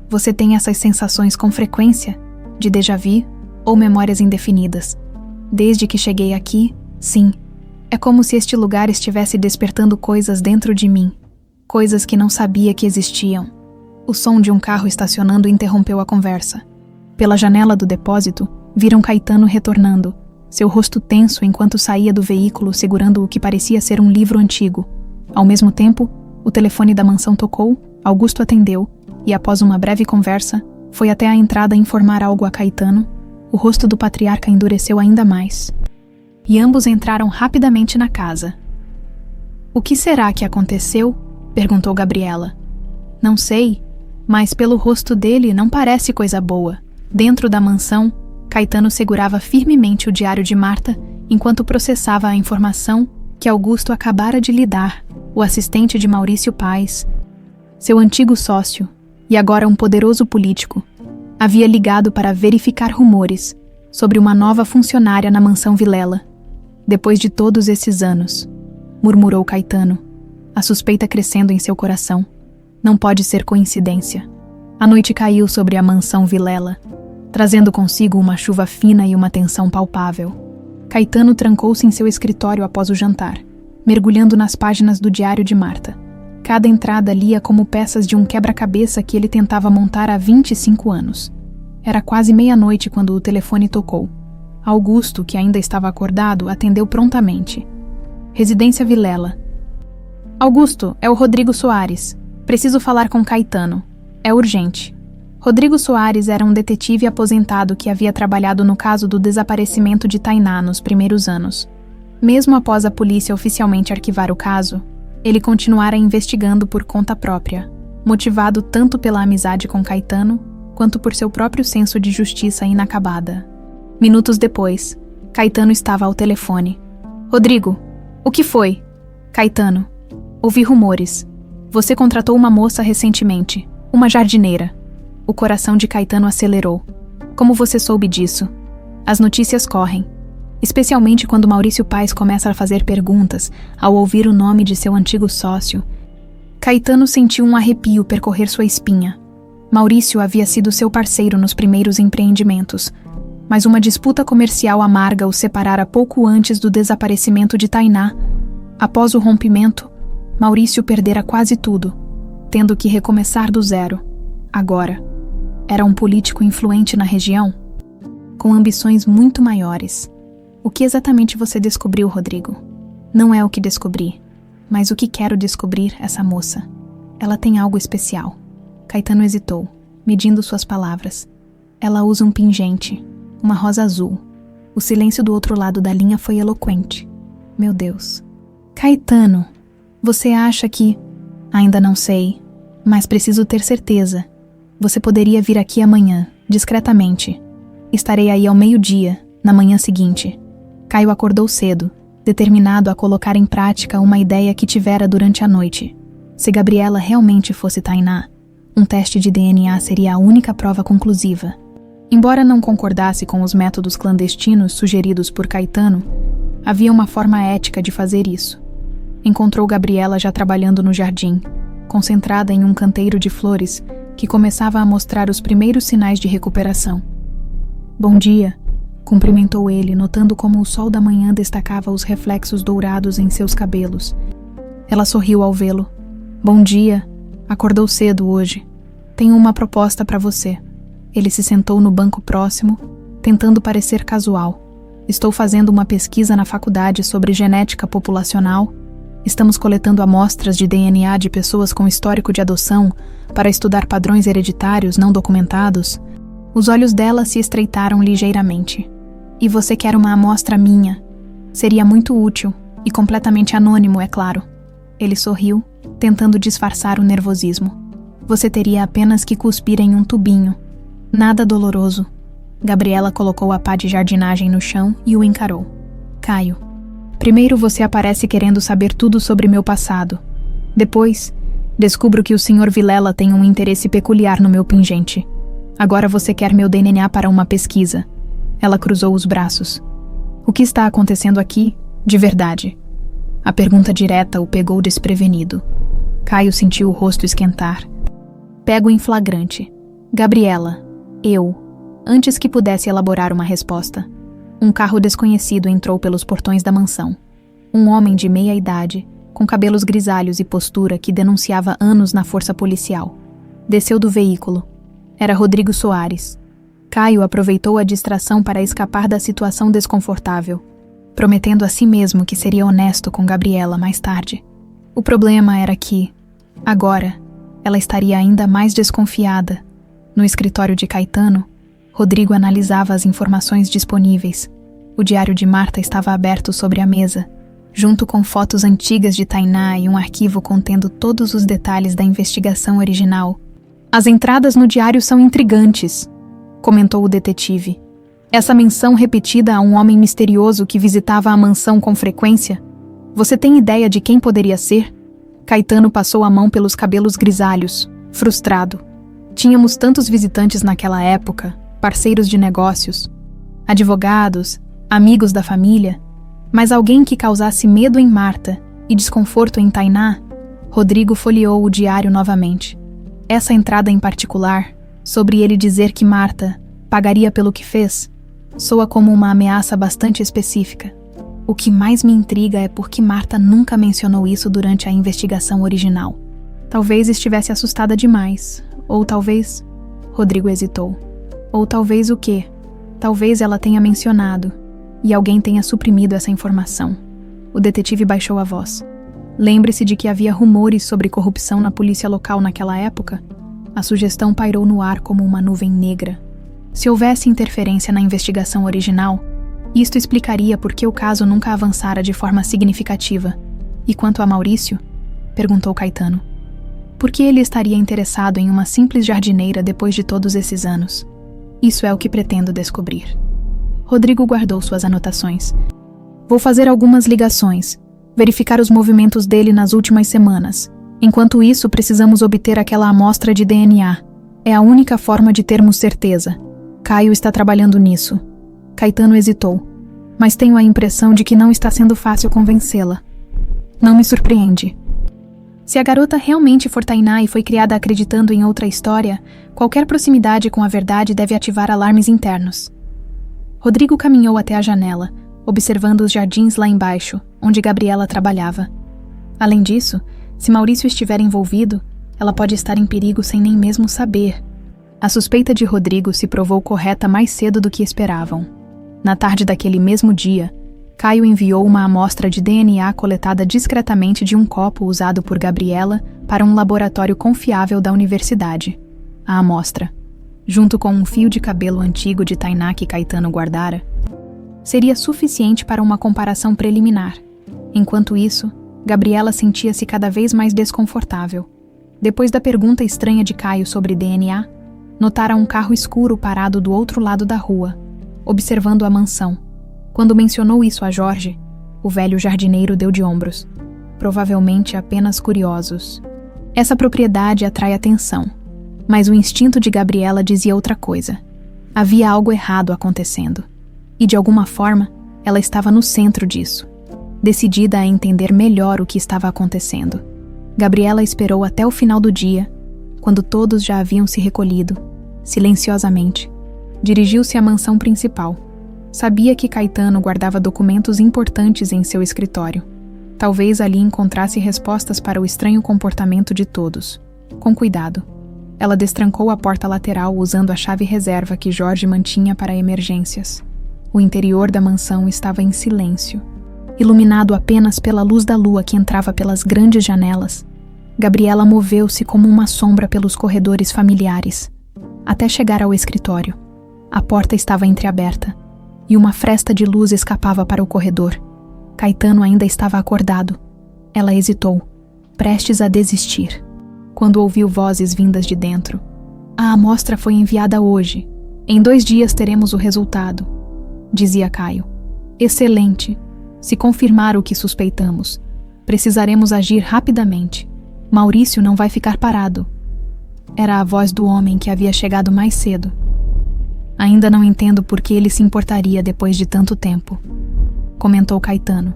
Você tem essas sensações com frequência? De déjà vu ou memórias indefinidas? Desde que cheguei aqui, sim. É como se este lugar estivesse despertando coisas dentro de mim. Coisas que não sabia que existiam. O som de um carro estacionando interrompeu a conversa. Pela janela do depósito, viram Caetano retornando, seu rosto tenso enquanto saía do veículo segurando o que parecia ser um livro antigo. Ao mesmo tempo, o telefone da mansão tocou, Augusto atendeu e, após uma breve conversa, foi até a entrada informar algo a Caetano. O rosto do patriarca endureceu ainda mais. E ambos entraram rapidamente na casa. O que será que aconteceu? Perguntou Gabriela. Não sei, mas pelo rosto dele não parece coisa boa. Dentro da mansão, Caetano segurava firmemente o diário de Marta enquanto processava a informação que Augusto acabara de lhe dar, o assistente de Maurício Paes, seu antigo sócio e agora um poderoso político, havia ligado para verificar rumores sobre uma nova funcionária na mansão Vilela. Depois de todos esses anos, murmurou Caetano, a suspeita crescendo em seu coração. Não pode ser coincidência. A noite caiu sobre a mansão Vilela, trazendo consigo uma chuva fina e uma tensão palpável. Caetano trancou-se em seu escritório após o jantar, mergulhando nas páginas do diário de Marta. Cada entrada lia como peças de um quebra-cabeça que ele tentava montar há 25 anos. Era quase meia-noite quando o telefone tocou. Augusto, que ainda estava acordado, atendeu prontamente. Residência Vilela. Augusto, é o Rodrigo Soares. Preciso falar com Caetano. É urgente. Rodrigo Soares era um detetive aposentado que havia trabalhado no caso do desaparecimento de Tainá nos primeiros anos. Mesmo após a polícia oficialmente arquivar o caso, ele continuara investigando por conta própria, motivado tanto pela amizade com Caetano, quanto por seu próprio senso de justiça inacabada. Minutos depois, Caetano estava ao telefone. Rodrigo, o que foi? Caetano, ouvi rumores. Você contratou uma moça recentemente, uma jardineira. O coração de Caetano acelerou. Como você soube disso? As notícias correm. Especialmente quando Maurício Paes começa a fazer perguntas ao ouvir o nome de seu antigo sócio. Caetano sentiu um arrepio percorrer sua espinha. Maurício havia sido seu parceiro nos primeiros empreendimentos, mas uma disputa comercial amarga o separara pouco antes do desaparecimento de Tainá. Após o rompimento, Maurício perdera quase tudo, tendo que recomeçar do zero. Agora, era um político influente na região, com ambições muito maiores. O que exatamente você descobriu, Rodrigo? Não é o que descobri, mas o que quero descobrir essa moça. Ela tem algo especial. Caetano hesitou, medindo suas palavras. Ela usa um pingente, uma rosa azul. O silêncio do outro lado da linha foi eloquente. Meu Deus. Caetano, você acha que... Ainda não sei, mas preciso ter certeza. Você poderia vir aqui amanhã, discretamente. Estarei aí ao meio-dia, na manhã seguinte. Caio acordou cedo, determinado a colocar em prática uma ideia que tivera durante a noite. Se Gabriela realmente fosse Tainá, um teste de DNA seria a única prova conclusiva. Embora não concordasse com os métodos clandestinos sugeridos por Caetano, havia uma forma ética de fazer isso. Encontrou Gabriela já trabalhando no jardim, concentrada em um canteiro de flores que começava a mostrar os primeiros sinais de recuperação. Bom dia, cumprimentou ele, notando como o sol da manhã destacava os reflexos dourados em seus cabelos. Ela sorriu ao vê-lo. Bom dia, acordou cedo hoje. Tenho uma proposta para você. Ele se sentou no banco próximo, tentando parecer casual. Estou fazendo uma pesquisa na faculdade sobre genética populacional. Estamos coletando amostras de DNA de pessoas com histórico de adoção para estudar padrões hereditários não documentados. Os olhos dela se estreitaram ligeiramente. E você quer uma amostra minha? Seria muito útil e completamente anônimo, é claro. Ele sorriu, tentando disfarçar o nervosismo. Você teria apenas que cuspir em um tubinho. Nada doloroso. Gabriela colocou a pá de jardinagem no chão e o encarou. Caio, primeiro você aparece querendo saber tudo sobre meu passado. Depois, descubro que o Sr. Vilela tem um interesse peculiar no meu pingente. Agora você quer meu DNA para uma pesquisa. Ela cruzou os braços. O que está acontecendo aqui, de verdade? A pergunta direta o pegou desprevenido. Caio sentiu o rosto esquentar. Pego em flagrante. Gabriela, antes que pudesse elaborar uma resposta, um carro desconhecido entrou pelos portões da mansão. Um homem de meia idade, com cabelos grisalhos e postura que denunciava anos na força policial. Desceu do veículo. Era Rodrigo Soares. Caio aproveitou a distração para escapar da situação desconfortável, prometendo a si mesmo que seria honesto com Gabriela mais tarde. O problema era que, agora, ela estaria ainda mais desconfiada. No escritório de Caetano, Rodrigo analisava as informações disponíveis. O diário de Marta estava aberto sobre a mesa, junto com fotos antigas de Tainá e um arquivo contendo todos os detalhes da investigação original. As entradas no diário são intrigantes, comentou o detetive. Essa menção repetida a um homem misterioso que visitava a mansão com frequência. Você tem ideia de quem poderia ser? Caetano passou a mão pelos cabelos grisalhos, frustrado. Tínhamos tantos visitantes naquela época, parceiros de negócios, advogados, amigos da família, mas alguém que causasse medo em Marta e desconforto em Tainá? Rodrigo folheou o diário novamente. Essa entrada em particular, sobre ele dizer que Marta pagaria pelo que fez, soa como uma ameaça bastante específica. O que mais me intriga é por que Marta nunca mencionou isso durante a investigação original. Talvez estivesse assustada demais, ou talvez... Rodrigo hesitou. Ou talvez o quê? Talvez ela tenha mencionado, e alguém tenha suprimido essa informação. O detetive baixou a voz. Lembre-se de que havia rumores sobre corrupção na polícia local naquela época? A sugestão pairou no ar como uma nuvem negra. Se houvesse interferência na investigação original, isto explicaria por que o caso nunca avançara de forma significativa. E quanto a Maurício? Perguntou Caetano. Por que ele estaria interessado em uma simples jardineira depois de todos esses anos? Isso é o que pretendo descobrir. Rodrigo guardou suas anotações. Vou fazer algumas ligações, verificar os movimentos dele nas últimas semanas. Enquanto isso, precisamos obter aquela amostra de DNA. É a única forma de termos certeza. Caio está trabalhando nisso. Caetano hesitou, mas tenho a impressão de que não está sendo fácil convencê-la. Não me surpreende. Se a garota realmente for Tainá e foi criada acreditando em outra história, qualquer proximidade com a verdade deve ativar alarmes internos. Rodrigo caminhou até a janela, observando os jardins lá embaixo, onde Gabriela trabalhava. Além disso, se Maurício estiver envolvido, ela pode estar em perigo sem nem mesmo saber. A suspeita de Rodrigo se provou correta mais cedo do que esperavam. Na tarde daquele mesmo dia, Caio enviou uma amostra de DNA coletada discretamente de um copo usado por Gabriela para um laboratório confiável da universidade. A amostra, junto com um fio de cabelo antigo de Tainá que Caetano guardara, seria suficiente para uma comparação preliminar. Enquanto isso, Gabriela sentia-se cada vez mais desconfortável. Depois da pergunta estranha de Caio sobre DNA, notara um carro escuro parado do outro lado da rua, observando a mansão. Quando mencionou isso a Jorge, o velho jardineiro deu de ombros. Provavelmente apenas curiosos. Essa propriedade atrai atenção, mas o instinto de Gabriela dizia outra coisa. Havia algo errado acontecendo. E de alguma forma, ela estava no centro disso, decidida a entender melhor o que estava acontecendo. Gabriela esperou até o final do dia, quando todos já haviam se recolhido, silenciosamente. Dirigiu-se à mansão principal. Sabia que Caetano guardava documentos importantes em seu escritório. Talvez ali encontrasse respostas para o estranho comportamento de todos. Com cuidado, ela destrancou a porta lateral usando a chave reserva que Jorge mantinha para emergências. O interior da mansão estava em silêncio. iluminado apenas pela luz da lua que entrava pelas grandes janelas, Gabriela moveu-se como uma sombra pelos corredores familiares, até chegar ao escritório. A porta estava entreaberta, e uma fresta de luz escapava para o corredor. Caetano ainda estava acordado. Ela hesitou, prestes a desistir, quando ouviu vozes vindas de dentro. A amostra foi enviada hoje. Em 2 dias teremos o resultado, dizia Caio. Excelente. Se confirmar o que suspeitamos, precisaremos agir rapidamente. Maurício não vai ficar parado. Era a voz do homem que havia chegado mais cedo. Ainda não entendo por que ele se importaria depois de tanto tempo, comentou Caetano.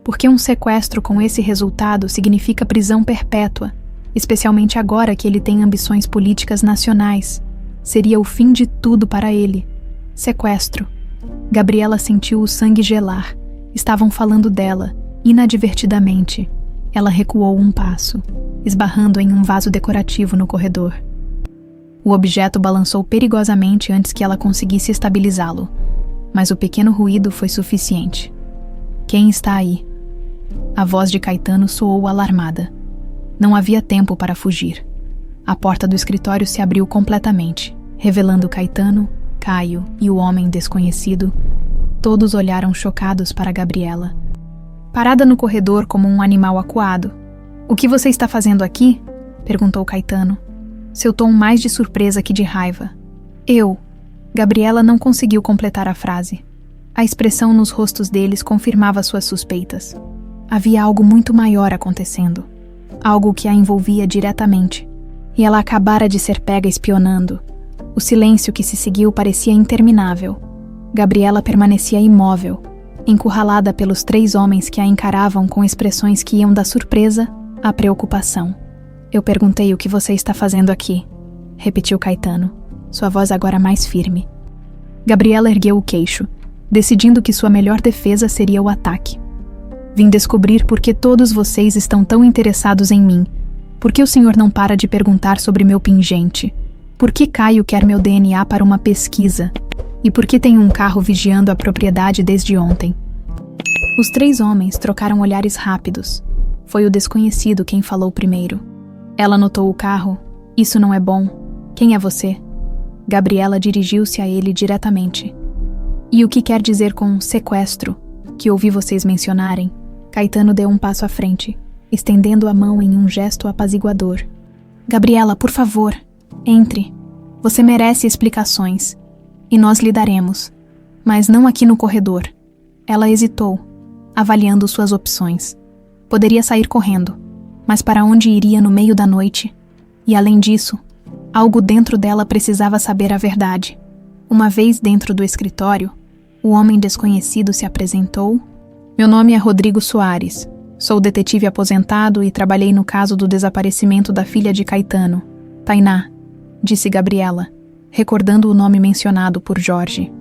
Porque um sequestro com esse resultado significa prisão perpétua, especialmente agora que ele tem ambições políticas nacionais. Seria o fim de tudo para ele. Sequestro. Gabriela sentiu o sangue gelar. Estavam falando dela, inadvertidamente. Ela recuou um passo, esbarrando em um vaso decorativo no corredor. O objeto balançou perigosamente antes que ela conseguisse estabilizá-lo, mas o pequeno ruído foi suficiente. Quem está aí? A voz de Caetano soou alarmada. Não havia tempo para fugir. A porta do escritório se abriu completamente, revelando Caetano, Caio e o homem desconhecido. Todos olharam chocados para Gabriela. Parada no corredor como um animal acuado. "O que você está fazendo aqui?" perguntou Caetano, seu tom mais de surpresa que de raiva. "Eu." Gabriela não conseguiu completar a frase. A expressão nos rostos deles confirmava suas suspeitas. Havia algo muito maior acontecendo. Algo que a envolvia diretamente. E ela acabara de ser pega espionando. O silêncio que se seguiu parecia interminável. Gabriela permanecia imóvel, encurralada pelos 3 homens que a encaravam com expressões que iam da surpresa à preocupação. "Eu perguntei o que você está fazendo aqui", repetiu Caetano, sua voz agora mais firme. Gabriela ergueu o queixo, decidindo que sua melhor defesa seria o ataque. "Vim descobrir por que todos vocês estão tão interessados em mim. Por que o senhor não para de perguntar sobre meu pingente? Por que Caio quer meu DNA para uma pesquisa? E por que tem um carro vigiando a propriedade desde ontem?" Os 3 homens trocaram olhares rápidos. Foi o desconhecido quem falou primeiro. Ela notou o carro. "Isso não é bom. Quem é você?" Gabriela dirigiu-se a ele diretamente. "E o que quer dizer com sequestro, que ouvi vocês mencionarem?" Caetano deu um passo à frente, estendendo a mão em um gesto apaziguador. "Gabriela, por favor, entre. Você merece explicações. E nós lhe daremos. Mas não aqui no corredor." Ela hesitou, avaliando suas opções. Poderia sair correndo, mas para onde iria no meio da noite? E além disso, algo dentro dela precisava saber a verdade. Uma vez dentro do escritório, o homem desconhecido se apresentou. "Meu nome é Rodrigo Soares. Sou detetive aposentado e trabalhei no caso do desaparecimento da filha de Caetano, Tainá", disse Gabriela, recordando o nome mencionado por Jorge.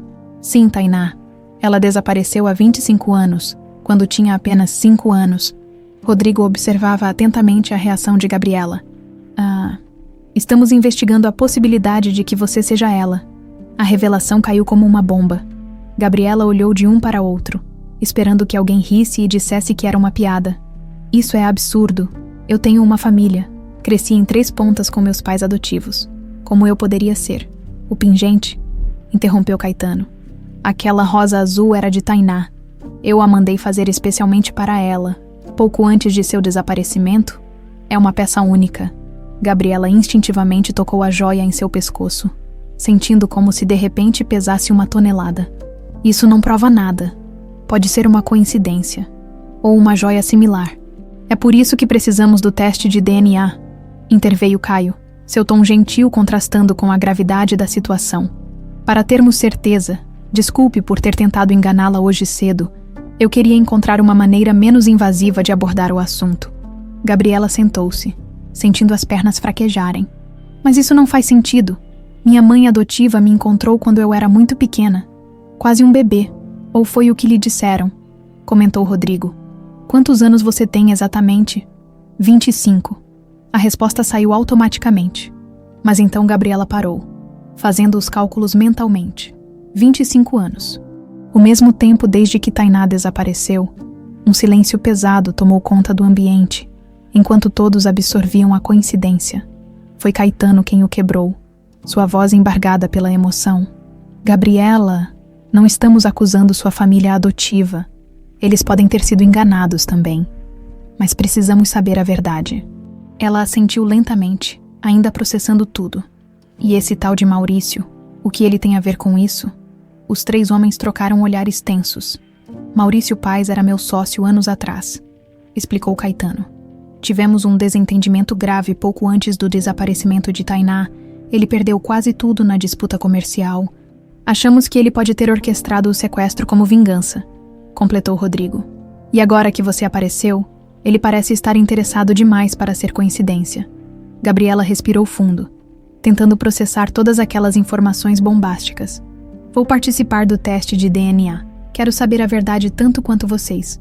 "Sim, Tainá. Ela desapareceu há 25 anos, quando tinha apenas 5 anos. Rodrigo observava atentamente a reação de Gabriela. Estamos investigando a possibilidade de que você seja ela." A revelação caiu como uma bomba. Gabriela olhou de um para outro, esperando que alguém risse e dissesse que era uma piada. "Isso é absurdo. Eu tenho uma família. Cresci em 3 Pontas com meus pais adotivos. Como eu poderia ser? O pingente?" interrompeu Caetano. "Aquela rosa azul era de Tainá. Eu a mandei fazer especialmente para ela, pouco antes de seu desaparecimento. É uma peça única." Gabriela instintivamente tocou a joia em seu pescoço, sentindo como se de repente pesasse uma tonelada. "Isso não prova nada. Pode ser uma coincidência, ou uma joia similar. É por isso que precisamos do teste de DNA", interveio Caio, seu tom gentil contrastando com a gravidade da situação. "Para termos certeza, desculpe por ter tentado enganá-la hoje cedo. Eu queria encontrar uma maneira menos invasiva de abordar o assunto." Gabriela sentou-se, sentindo as pernas fraquejarem. "Mas isso não faz sentido. Minha mãe adotiva me encontrou quando eu era muito pequena. Quase um bebê. Ou foi o que lhe disseram", comentou Rodrigo. "Quantos anos você tem exatamente?" 25. A resposta saiu automaticamente. Mas então Gabriela parou, fazendo os cálculos mentalmente. 25 anos. O mesmo tempo desde que Tainá desapareceu, um silêncio pesado tomou conta do ambiente, enquanto todos absorviam a coincidência. Foi Caetano quem o quebrou, sua voz embargada pela emoção. Gabriela, não estamos acusando sua família adotiva. Eles podem ter sido enganados também. Mas precisamos saber a verdade. Ela assentiu lentamente, ainda processando tudo. E esse tal de Maurício, o que ele tem a ver com isso? Os 3 homens trocaram olhares tensos. Maurício Paes era meu sócio anos atrás, explicou Caetano. Tivemos um desentendimento grave pouco antes do desaparecimento de Tainá. Ele perdeu quase tudo na disputa comercial. Achamos que ele pode ter orquestrado o sequestro como vingança, completou Rodrigo. E agora que você apareceu, ele parece estar interessado demais para ser coincidência. Gabriela respirou fundo, tentando processar todas aquelas informações bombásticas. Vou participar do teste de DNA. Quero saber a verdade tanto quanto vocês.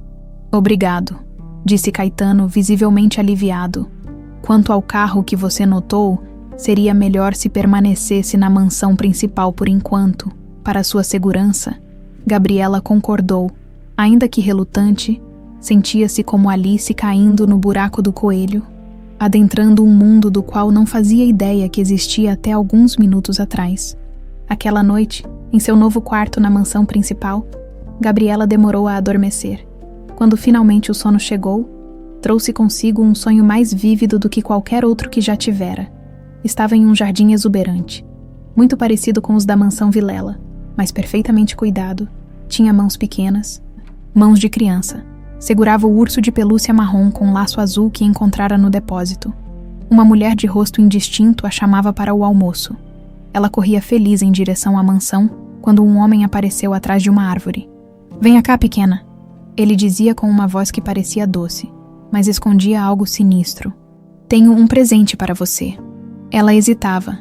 Obrigado, disse Caetano, visivelmente aliviado. Quanto ao carro que você notou, seria melhor se permanecesse na mansão principal por enquanto, para sua segurança. Gabriela concordou, ainda que relutante, sentia-se como Alice caindo no buraco do coelho, adentrando um mundo do qual não fazia ideia que existia até alguns minutos atrás. Aquela noite, em seu novo quarto na mansão principal, Gabriela demorou a adormecer. Quando finalmente o sono chegou, trouxe consigo um sonho mais vívido do que qualquer outro que já tivera. Estava em um jardim exuberante, muito parecido com os da mansão Vilela, mas perfeitamente cuidado. Tinha mãos pequenas, mãos de criança. Segurava o urso de pelúcia marrom com laço azul que encontrara no depósito. Uma mulher de rosto indistinto a chamava para o almoço. Ela corria feliz em direção à mansão quando um homem apareceu atrás de uma árvore. Venha cá, pequena, ele dizia com uma voz que parecia doce, mas escondia algo sinistro. Tenho um presente para você. Ela hesitava,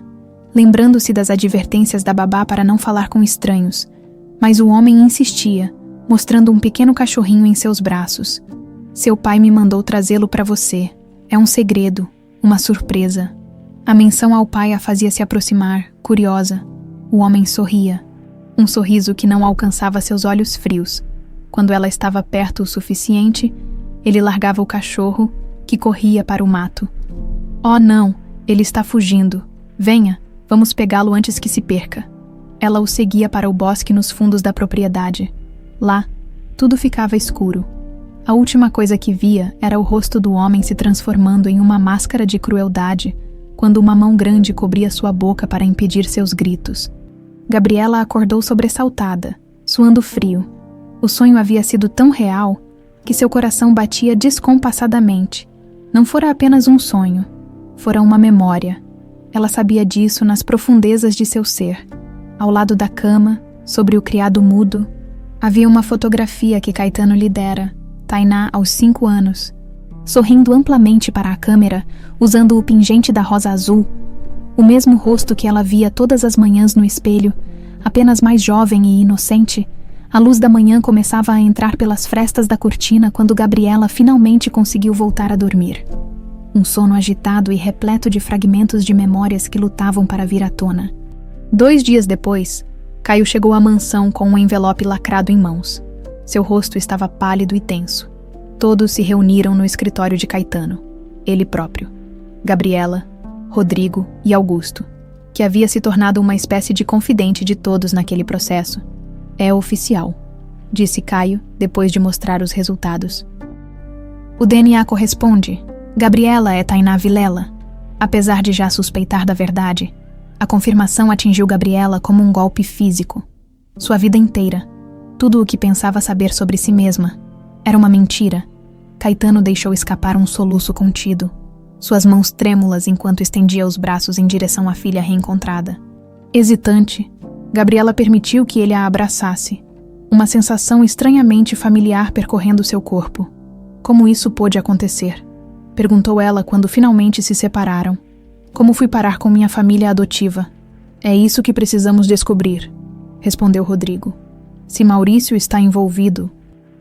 lembrando-se das advertências da babá para não falar com estranhos, mas o homem insistia, mostrando um pequeno cachorrinho em seus braços. Seu pai me mandou trazê-lo para você. É um segredo, uma surpresa. A menção ao pai a fazia se aproximar, curiosa. O homem sorria, um sorriso que não alcançava seus olhos frios. Quando ela estava perto o suficiente, ele largava o cachorro, que corria para o mato. Oh, não! Ele está fugindo. Venha, vamos pegá-lo antes que se perca. Ela o seguia para o bosque nos fundos da propriedade. Lá, tudo ficava escuro. A última coisa que via era o rosto do homem se transformando em uma máscara de crueldade, quando uma mão grande cobria sua boca para impedir seus gritos. Gabriela acordou sobressaltada, suando frio. O sonho havia sido tão real que seu coração batia descompassadamente. Não fora apenas um sonho, fora uma memória. Ela sabia disso nas profundezas de seu ser. Ao lado da cama, sobre o criado mudo, havia uma fotografia que Caetano lhe dera, Tainá aos 5 anos, sorrindo amplamente para a câmera, usando o pingente da rosa azul, o mesmo rosto que ela via todas as manhãs no espelho, apenas mais jovem e inocente. A luz da manhã começava a entrar pelas frestas da cortina quando Gabriela finalmente conseguiu voltar a dormir. Um sono agitado e repleto de fragmentos de memórias que lutavam para vir à tona. 2 dias depois, Caio chegou à mansão com um envelope lacrado em mãos. Seu rosto estava pálido e tenso. Todos se reuniram no escritório de Caetano. Ele próprio, Gabriela, Rodrigo e Augusto, que havia se tornado uma espécie de confidente de todos naquele processo. É oficial, disse Caio, depois de mostrar os resultados. O DNA corresponde. Gabriela é Tainá Vilela. Apesar de já suspeitar da verdade, a confirmação atingiu Gabriela como um golpe físico. Sua vida inteira, tudo o que pensava saber sobre si mesma, era uma mentira. Caetano deixou escapar um soluço contido, suas mãos trêmulas enquanto estendia os braços em direção à filha reencontrada. Hesitante, Gabriela permitiu que ele a abraçasse, uma sensação estranhamente familiar percorrendo seu corpo. Como isso pôde acontecer? Perguntou ela quando finalmente se separaram. Como fui parar com minha família adotiva? É isso que precisamos descobrir, respondeu Rodrigo. Se Maurício está envolvido,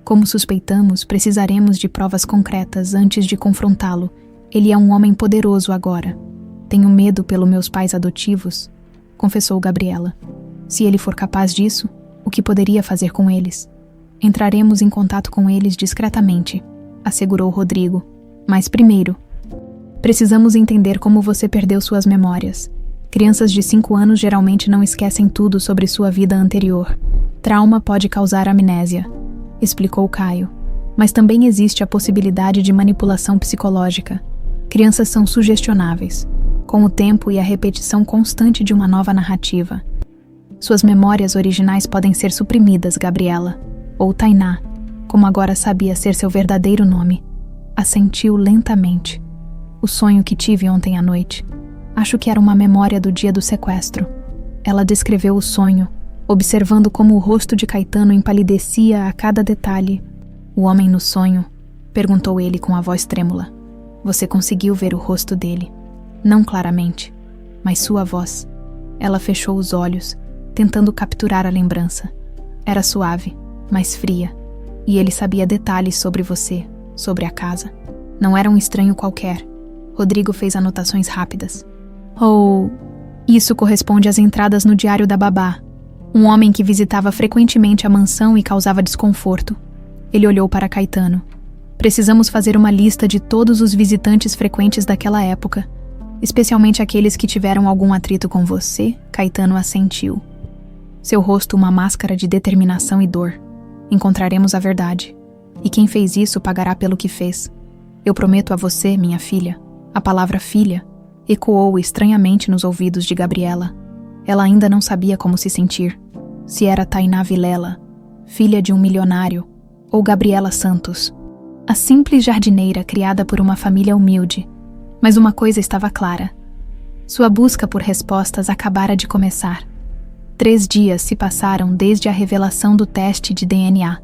como suspeitamos, precisaremos de provas concretas antes de confrontá-lo. Ele é um homem poderoso agora. Tenho medo pelos meus pais adotivos, confessou Gabriela. Se ele for capaz disso, O que poderia fazer com eles? Entraremos em contato com eles discretamente, assegurou Rodrigo. Mas primeiro, precisamos entender como você perdeu suas memórias. Crianças de 5 anos geralmente não esquecem tudo sobre sua vida anterior. Trauma pode causar amnésia, explicou Caio. Mas também existe a possibilidade de manipulação psicológica. Crianças são sugestionáveis, com o tempo e a repetição constante de uma nova narrativa. Suas memórias originais podem ser suprimidas, Gabriela, ou Tainá, como agora sabia ser seu verdadeiro nome. Assentiu lentamente. O sonho que tive ontem à noite. Acho que era uma memória do dia do sequestro. Ela descreveu o sonho, observando como o rosto de Caetano empalidecia a cada detalhe. O homem no sonho? Perguntou ele com a voz trêmula. Você conseguiu ver o rosto dele? Não claramente, mas sua voz. Ela fechou os olhos, tentando capturar a lembrança. Era suave, mas fria, e ele sabia detalhes sobre você, sobre a casa. Não era um estranho qualquer. Rodrigo fez anotações rápidas. Isso corresponde às entradas no diário da babá. Um homem que visitava frequentemente a mansão e causava desconforto. Ele olhou para Caetano. Precisamos fazer uma lista de todos os visitantes frequentes daquela época, especialmente aqueles que tiveram algum atrito com você, Caetano assentiu. Seu rosto uma máscara de determinação e dor. Encontraremos a verdade. E quem fez isso pagará pelo que fez. Eu prometo a você, minha filha. A palavra filha ecoou estranhamente nos ouvidos de Gabriela. Ela ainda não sabia como se sentir. Se era Tainá Vilela, filha de um milionário, ou Gabriela Santos, a simples jardineira criada por uma família humilde. Mas uma coisa estava clara. Sua busca por respostas acabara de começar. 3 dias se passaram desde a revelação do teste de DNA.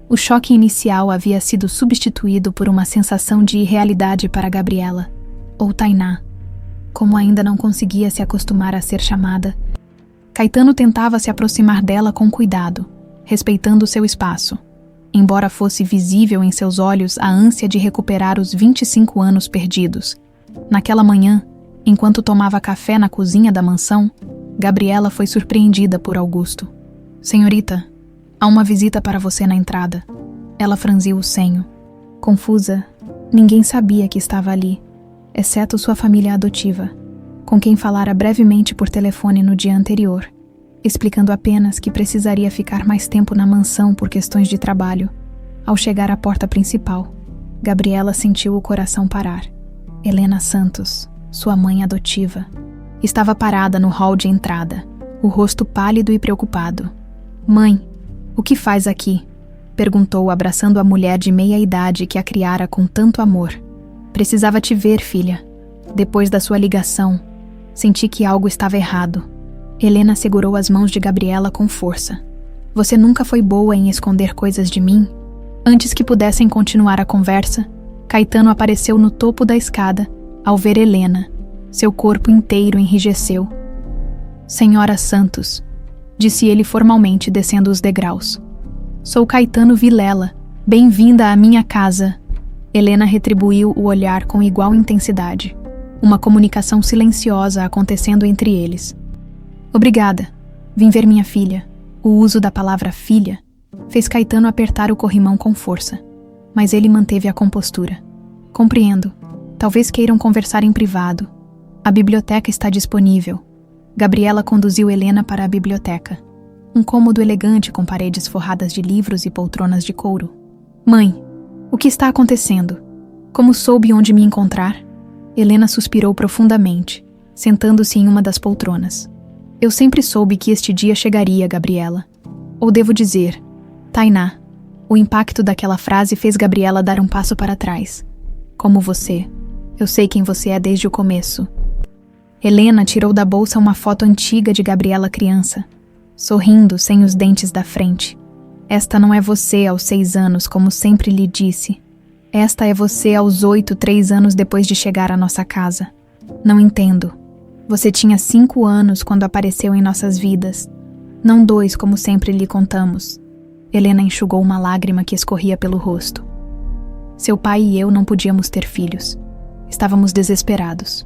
O choque inicial havia sido substituído por uma sensação de irrealidade para Gabriela, ou Tainá. Como ainda não conseguia se acostumar a ser chamada, Caetano tentava se aproximar dela com cuidado, respeitando seu espaço. Embora fosse visível em seus olhos a ânsia de recuperar os 25 anos perdidos. Naquela manhã, enquanto tomava café na cozinha da mansão, Gabriela foi surpreendida por Augusto. Senhorita, há uma visita para você na entrada. Ela franziu o senho. Confusa, ninguém sabia que estava ali, exceto sua família adotiva, com quem falara brevemente por telefone no dia anterior, explicando apenas que precisaria ficar mais tempo na mansão por questões de trabalho. Ao chegar à porta principal, Gabriela sentiu o coração parar. Helena Santos, sua mãe adotiva, estava parada no hall de entrada, o rosto pálido e preocupado. Mãe, o que faz aqui? Perguntou, abraçando a mulher de meia-idade que a criara com tanto amor. Precisava te ver, filha. Depois da sua ligação, senti que algo estava errado. Helena segurou as mãos de Gabriela com força. Você nunca foi boa em esconder coisas de mim? Antes que pudessem continuar a conversa, Caetano apareceu no topo da escada, ao ver Helena. Seu corpo inteiro enrijeceu. Senhora Santos, disse ele formalmente descendo os degraus. Sou Caetano Vilela. Bem-vinda à minha casa. Helena retribuiu o olhar com igual intensidade. Uma comunicação silenciosa acontecendo entre eles. Obrigada. Vim ver minha filha. O uso da palavra filha fez Caetano apertar o corrimão com força, mas ele manteve a compostura. Compreendo. Talvez queiram conversar em privado. A biblioteca está disponível. Gabriela conduziu Helena para a biblioteca. Um cômodo elegante com paredes forradas de livros e poltronas de couro. Mãe, o que está acontecendo? Como soube onde me encontrar? Helena suspirou profundamente, sentando-se em uma das poltronas. Eu sempre soube que este dia chegaria, Gabriela. Ou devo dizer, Tainá. O impacto daquela frase fez Gabriela dar um passo para trás. Como você. Eu sei quem você é desde o começo. Helena tirou da bolsa uma foto antiga de Gabriela criança, sorrindo sem os dentes da frente. Esta não é você aos 6 anos, como sempre lhe disse. Esta é você aos 8, 3 anos depois de chegar à nossa casa. Não entendo. Você tinha 5 anos quando apareceu em nossas vidas. Não 2, como sempre lhe contamos. Helena enxugou uma lágrima que escorria pelo rosto. Seu pai e eu não podíamos ter filhos. Estávamos desesperados.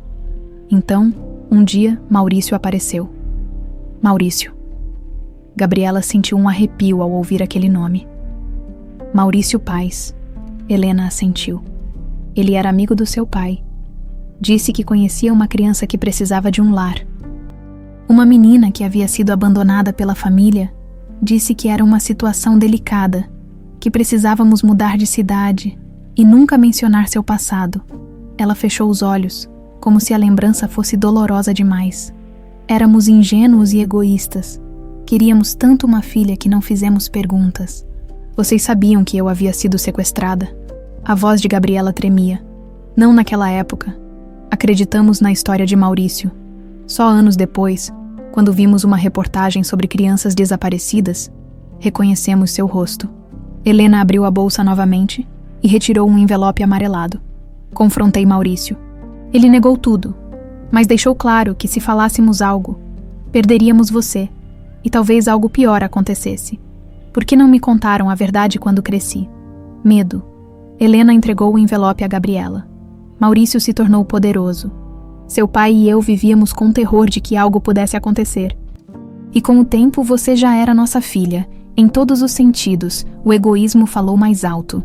Então, um dia, Maurício apareceu. Maurício. Gabriela sentiu um arrepio ao ouvir aquele nome. Maurício Paes. Helena assentiu. Ele era amigo do seu pai. Disse que conhecia uma criança que precisava de um lar. Uma menina que havia sido abandonada pela família. Disse que era uma situação delicada, que precisávamos mudar de cidade e nunca mencionar seu passado. Ela fechou os olhos, como se a lembrança fosse dolorosa demais. Éramos ingênuos e egoístas. Queríamos tanto uma filha que não fizemos perguntas. Vocês sabiam que eu havia sido sequestrada? A voz de Gabriela tremia. Não naquela época. Acreditamos na história de Maurício. Só anos depois, quando vimos uma reportagem sobre crianças desaparecidas, reconhecemos seu rosto. Helena abriu a bolsa novamente e retirou um envelope amarelado. Confrontei Maurício. Ele negou tudo, mas deixou claro que se falássemos algo, perderíamos você, e talvez algo pior acontecesse. Por que não me contaram a verdade quando cresci? Medo. Helena entregou o envelope a Gabriela. Maurício se tornou poderoso. Seu pai e eu vivíamos com terror de que algo pudesse acontecer. E com o tempo você já era nossa filha. Em todos os sentidos, o egoísmo falou mais alto.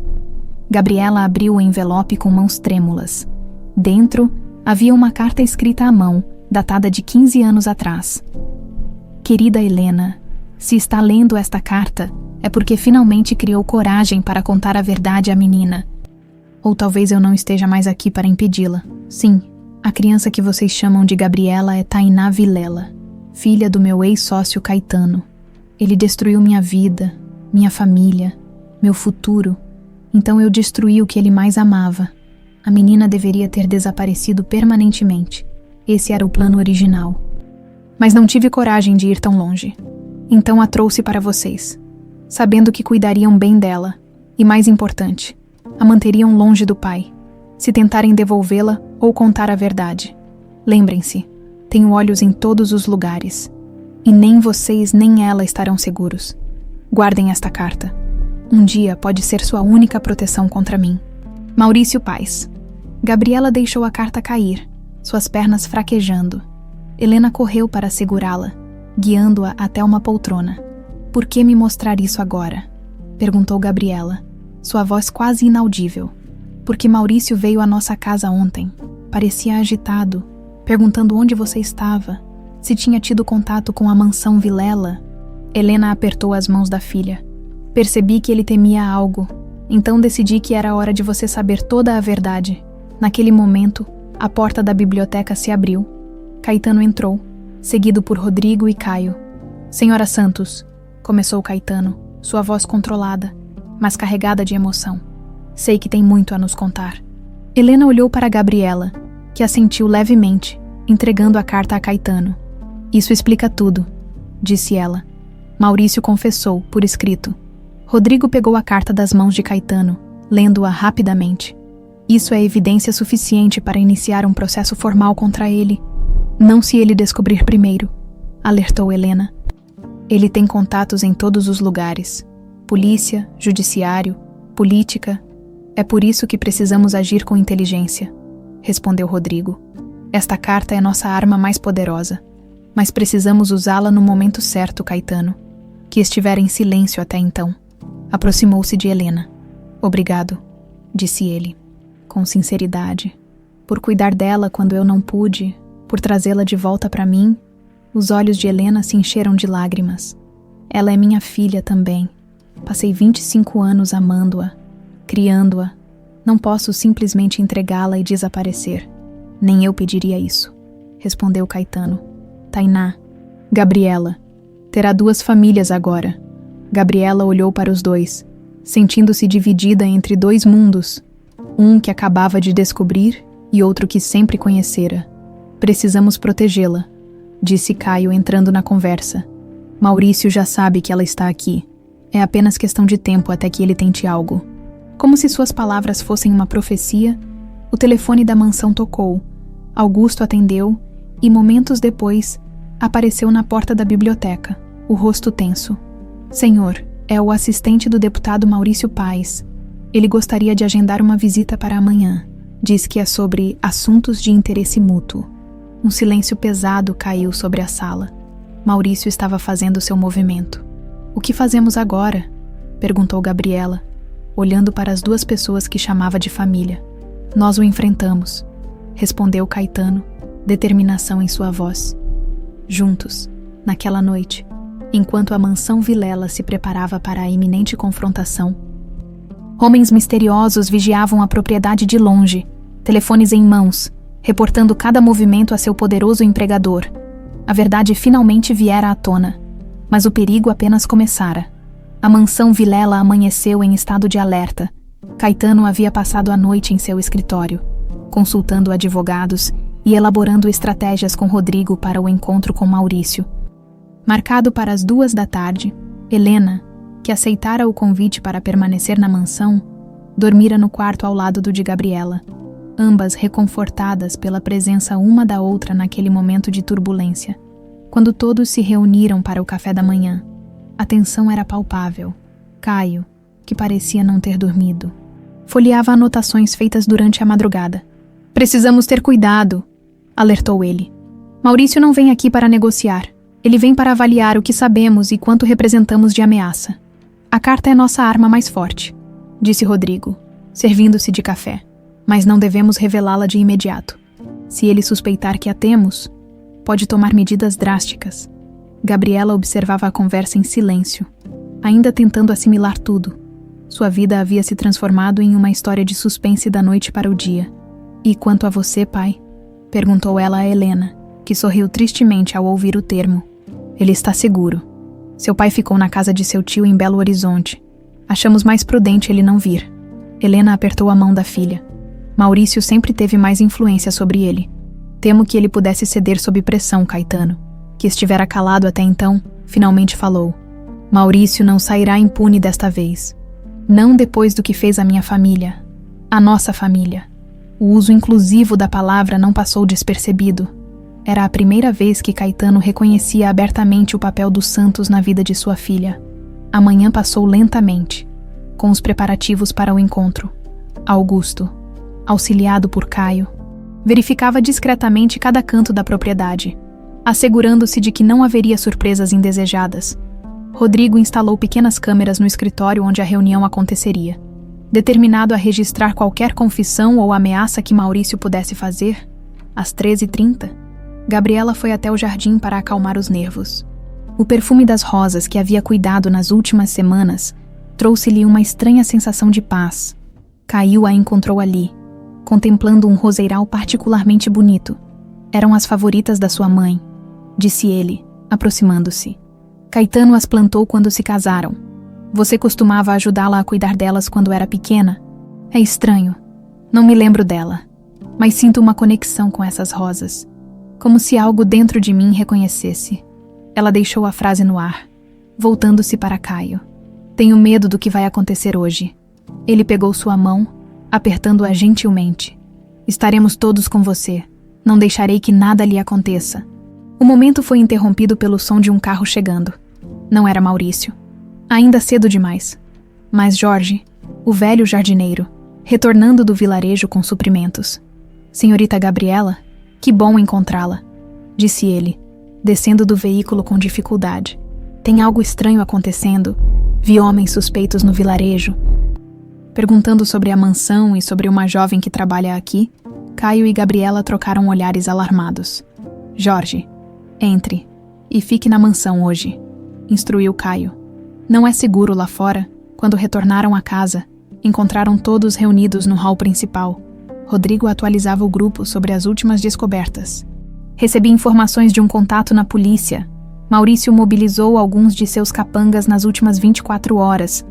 Gabriela abriu o envelope com mãos trêmulas. Dentro, havia uma carta escrita à mão, datada de 15 anos atrás. Querida Helena, se está lendo esta carta, é porque finalmente criou coragem para contar a verdade à menina. Ou talvez eu não esteja mais aqui para impedi-la. Sim, a criança que vocês chamam de Gabriela é Tainá Vilela, filha do meu ex-sócio Caetano. Ele destruiu minha vida, minha família, meu futuro. Então eu destruí o que ele mais amava. A menina deveria ter desaparecido permanentemente. Esse era o plano original. Mas não tive coragem de ir tão longe. Então a trouxe para vocês, sabendo que cuidariam bem dela, e mais importante, a manteriam longe do pai, se tentarem devolvê-la ou contar a verdade. Lembrem-se, tenho olhos em todos os lugares, e nem vocês nem ela estarão seguros. Guardem esta carta. Um dia pode ser sua única proteção contra mim. Maurício Paes. Gabriela deixou a carta cair, suas pernas fraquejando. Helena correu para segurá-la, guiando-a até uma poltrona. Por que me mostrar isso agora? Perguntou Gabriela, sua voz quase inaudível. Porque Maurício veio à nossa casa ontem. Parecia agitado, perguntando onde você estava, se tinha tido contato com a mansão Vilela. Helena apertou as mãos da filha. Percebi que ele temia algo, então decidi que era hora de você saber toda a verdade. Naquele momento, a porta da biblioteca se abriu. Caetano entrou, seguido por Rodrigo e Caio. Senhora Santos, começou Caetano, sua voz controlada, mas carregada de emoção. Sei que tem muito a nos contar. Helena olhou para Gabriela, que assentiu levemente, entregando a carta a Caetano. Isso explica tudo, disse ela. Maurício confessou, por escrito. Rodrigo pegou a carta das mãos de Caetano, lendo-a rapidamente. Isso é evidência suficiente para iniciar um processo formal contra ele. Não se ele descobrir primeiro, alertou Helena. Ele tem contatos em todos os lugares. Polícia, judiciário, política. É por isso que precisamos agir com inteligência, respondeu Rodrigo. Esta carta é nossa arma mais poderosa, mas precisamos usá-la no momento certo, Caetano, que estiver em silêncio até então. Aproximou-se de Helena. Obrigado, disse ele, com sinceridade, por cuidar dela quando eu não pude, por trazê-la de volta para mim. Os olhos de Helena se encheram de lágrimas. Ela é minha filha também. Passei 25 anos amando-a, criando-a. Não posso simplesmente entregá-la e desaparecer. Nem eu pediria isso, respondeu Caetano. Tainá, Gabriela, terá 2 famílias agora. Gabriela olhou para os dois, sentindo-se dividida entre 2 mundos, um que acabava de descobrir e outro que sempre conhecera. Precisamos protegê-la, disse Caio entrando na conversa. Maurício já sabe que ela está aqui. É apenas questão de tempo até que ele tente algo. Como se suas palavras fossem uma profecia, o telefone da mansão tocou. Augusto atendeu e, momentos depois, apareceu na porta da biblioteca, o rosto tenso. Senhor, é o assistente do deputado Maurício Paes. Ele gostaria de agendar uma visita para amanhã. Diz que é sobre assuntos de interesse mútuo. Um silêncio pesado caiu sobre a sala. Maurício estava fazendo seu movimento. "O que fazemos agora?" perguntou Gabriela, olhando para as duas pessoas que chamava de família. "Nós o enfrentamos", respondeu Caetano, determinação em sua voz. Juntos, naquela noite, enquanto a mansão Vilela se preparava para a iminente confrontação, homens misteriosos vigiavam a propriedade de longe, telefones em mãos, reportando cada movimento a seu poderoso empregador. A verdade finalmente viera à tona, mas o perigo apenas começara. A mansão Vilela amanheceu em estado de alerta. Caetano havia passado a noite em seu escritório, consultando advogados e elaborando estratégias com Rodrigo para o encontro com Maurício. Marcado para as 2 da tarde, Helena, que aceitara o convite para permanecer na mansão, dormira no quarto ao lado do de Gabriela, ambas reconfortadas pela presença uma da outra naquele momento de turbulência. Quando todos se reuniram para o café da manhã, a tensão era palpável. Caio, que parecia não ter dormido, folheava anotações feitas durante a madrugada. "Precisamos ter cuidado", alertou ele. "Maurício não vem aqui para negociar. Ele vem para avaliar o que sabemos e quanto representamos de ameaça. A carta é nossa arma mais forte", disse Rodrigo, servindo-se de café. "Mas não devemos revelá-la de imediato. Se ele suspeitar que a temos, pode tomar medidas drásticas." Gabriela observava a conversa em silêncio, ainda tentando assimilar tudo. Sua vida havia se transformado em uma história de suspense da noite para o dia. "E quanto a você, pai?" perguntou ela a Helena, que sorriu tristemente ao ouvir o termo. "Ele está seguro. Seu pai ficou na casa de seu tio em Belo Horizonte. Achamos mais prudente ele não vir." Helena apertou a mão da filha. "Maurício sempre teve mais influência sobre ele. Temo que ele pudesse ceder sob pressão, Caetano", que estivera calado até então, finalmente falou. "Maurício não sairá impune desta vez. Não depois do que fez a minha família. A nossa família." O uso inclusivo da palavra não passou despercebido. Era a primeira vez que Caetano reconhecia abertamente o papel dos Santos na vida de sua filha. A manhã passou lentamente, com os preparativos para o encontro. Augusto, auxiliado por Caio, verificava discretamente cada canto da propriedade, assegurando-se de que não haveria surpresas indesejadas. Rodrigo instalou pequenas câmeras no escritório onde a reunião aconteceria. Determinado a registrar qualquer confissão ou ameaça que Maurício pudesse fazer, às 13h30, Gabriela foi até o jardim para acalmar os nervos. O perfume das rosas que havia cuidado nas últimas semanas trouxe-lhe uma estranha sensação de paz. Caio a encontrou ali, contemplando um roseiral particularmente bonito. Eram as favoritas da sua mãe, disse ele, aproximando-se. Caetano as plantou quando se casaram. Você costumava ajudá-la a cuidar delas quando era pequena? É estranho. Não me lembro dela, mas sinto uma conexão com essas rosas, como se algo dentro de mim reconhecesse. Ela deixou a frase no ar, voltando-se para Caio. Tenho medo do que vai acontecer hoje. Ele pegou sua mão, apertando-a gentilmente. Estaremos todos com você. Não deixarei que nada lhe aconteça. O momento foi interrompido pelo som de um carro chegando. Não era Maurício. Ainda cedo demais. Mas Jorge, o velho jardineiro, retornando do vilarejo com suprimentos. Senhorita Gabriela, que bom encontrá-la, disse ele, descendo do veículo com dificuldade. Tem algo estranho acontecendo. Vi homens suspeitos no vilarejo. Perguntando sobre a mansão e sobre uma jovem que trabalha aqui, Caio e Gabriela trocaram olhares alarmados. Jorge, entre e fique na mansão hoje, instruiu Caio. Não é seguro lá fora. Quando retornaram à casa, encontraram todos reunidos no hall principal. Rodrigo atualizava o grupo sobre as últimas descobertas. Recebi informações de um contato na polícia. Maurício mobilizou alguns de seus capangas nas últimas 24 horas.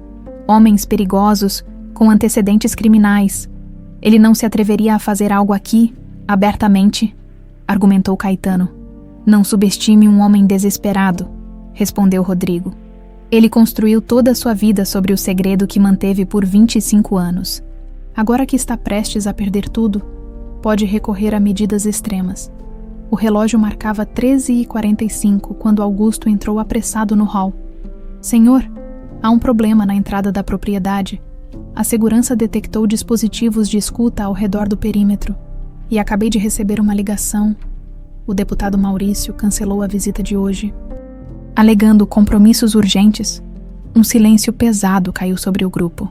Homens perigosos, com antecedentes criminais. Ele não se atreveria a fazer algo aqui, abertamente, argumentou Caetano. Não subestime um homem desesperado, respondeu Rodrigo. Ele construiu toda a sua vida sobre o segredo que manteve por 25 anos. Agora que está prestes a perder tudo, pode recorrer a medidas extremas. O relógio marcava 13h45 quando Augusto entrou apressado no hall. Senhor, há um problema na entrada da propriedade. A segurança detectou dispositivos de escuta ao redor do perímetro e acabei de receber uma ligação. O deputado Maurício cancelou a visita de hoje. Alegando compromissos urgentes, um silêncio pesado caiu sobre o grupo.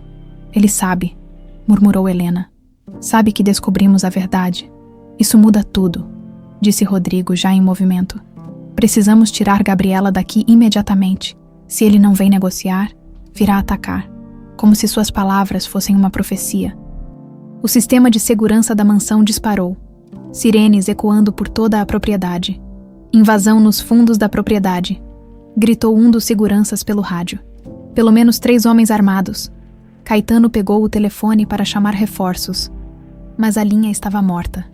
Ele sabe, murmurou Helena. Sabe que descobrimos a verdade. Isso muda tudo, disse Rodrigo, já em movimento. Precisamos tirar Gabriela daqui imediatamente. Se ele não vem negociar, virá atacar, como se suas palavras fossem uma profecia. O sistema de segurança da mansão disparou, sirenes ecoando por toda a propriedade. Invasão nos fundos da propriedade, gritou um dos seguranças pelo rádio. Pelo menos 3 homens armados. Caetano pegou o telefone para chamar reforços, mas a linha estava morta.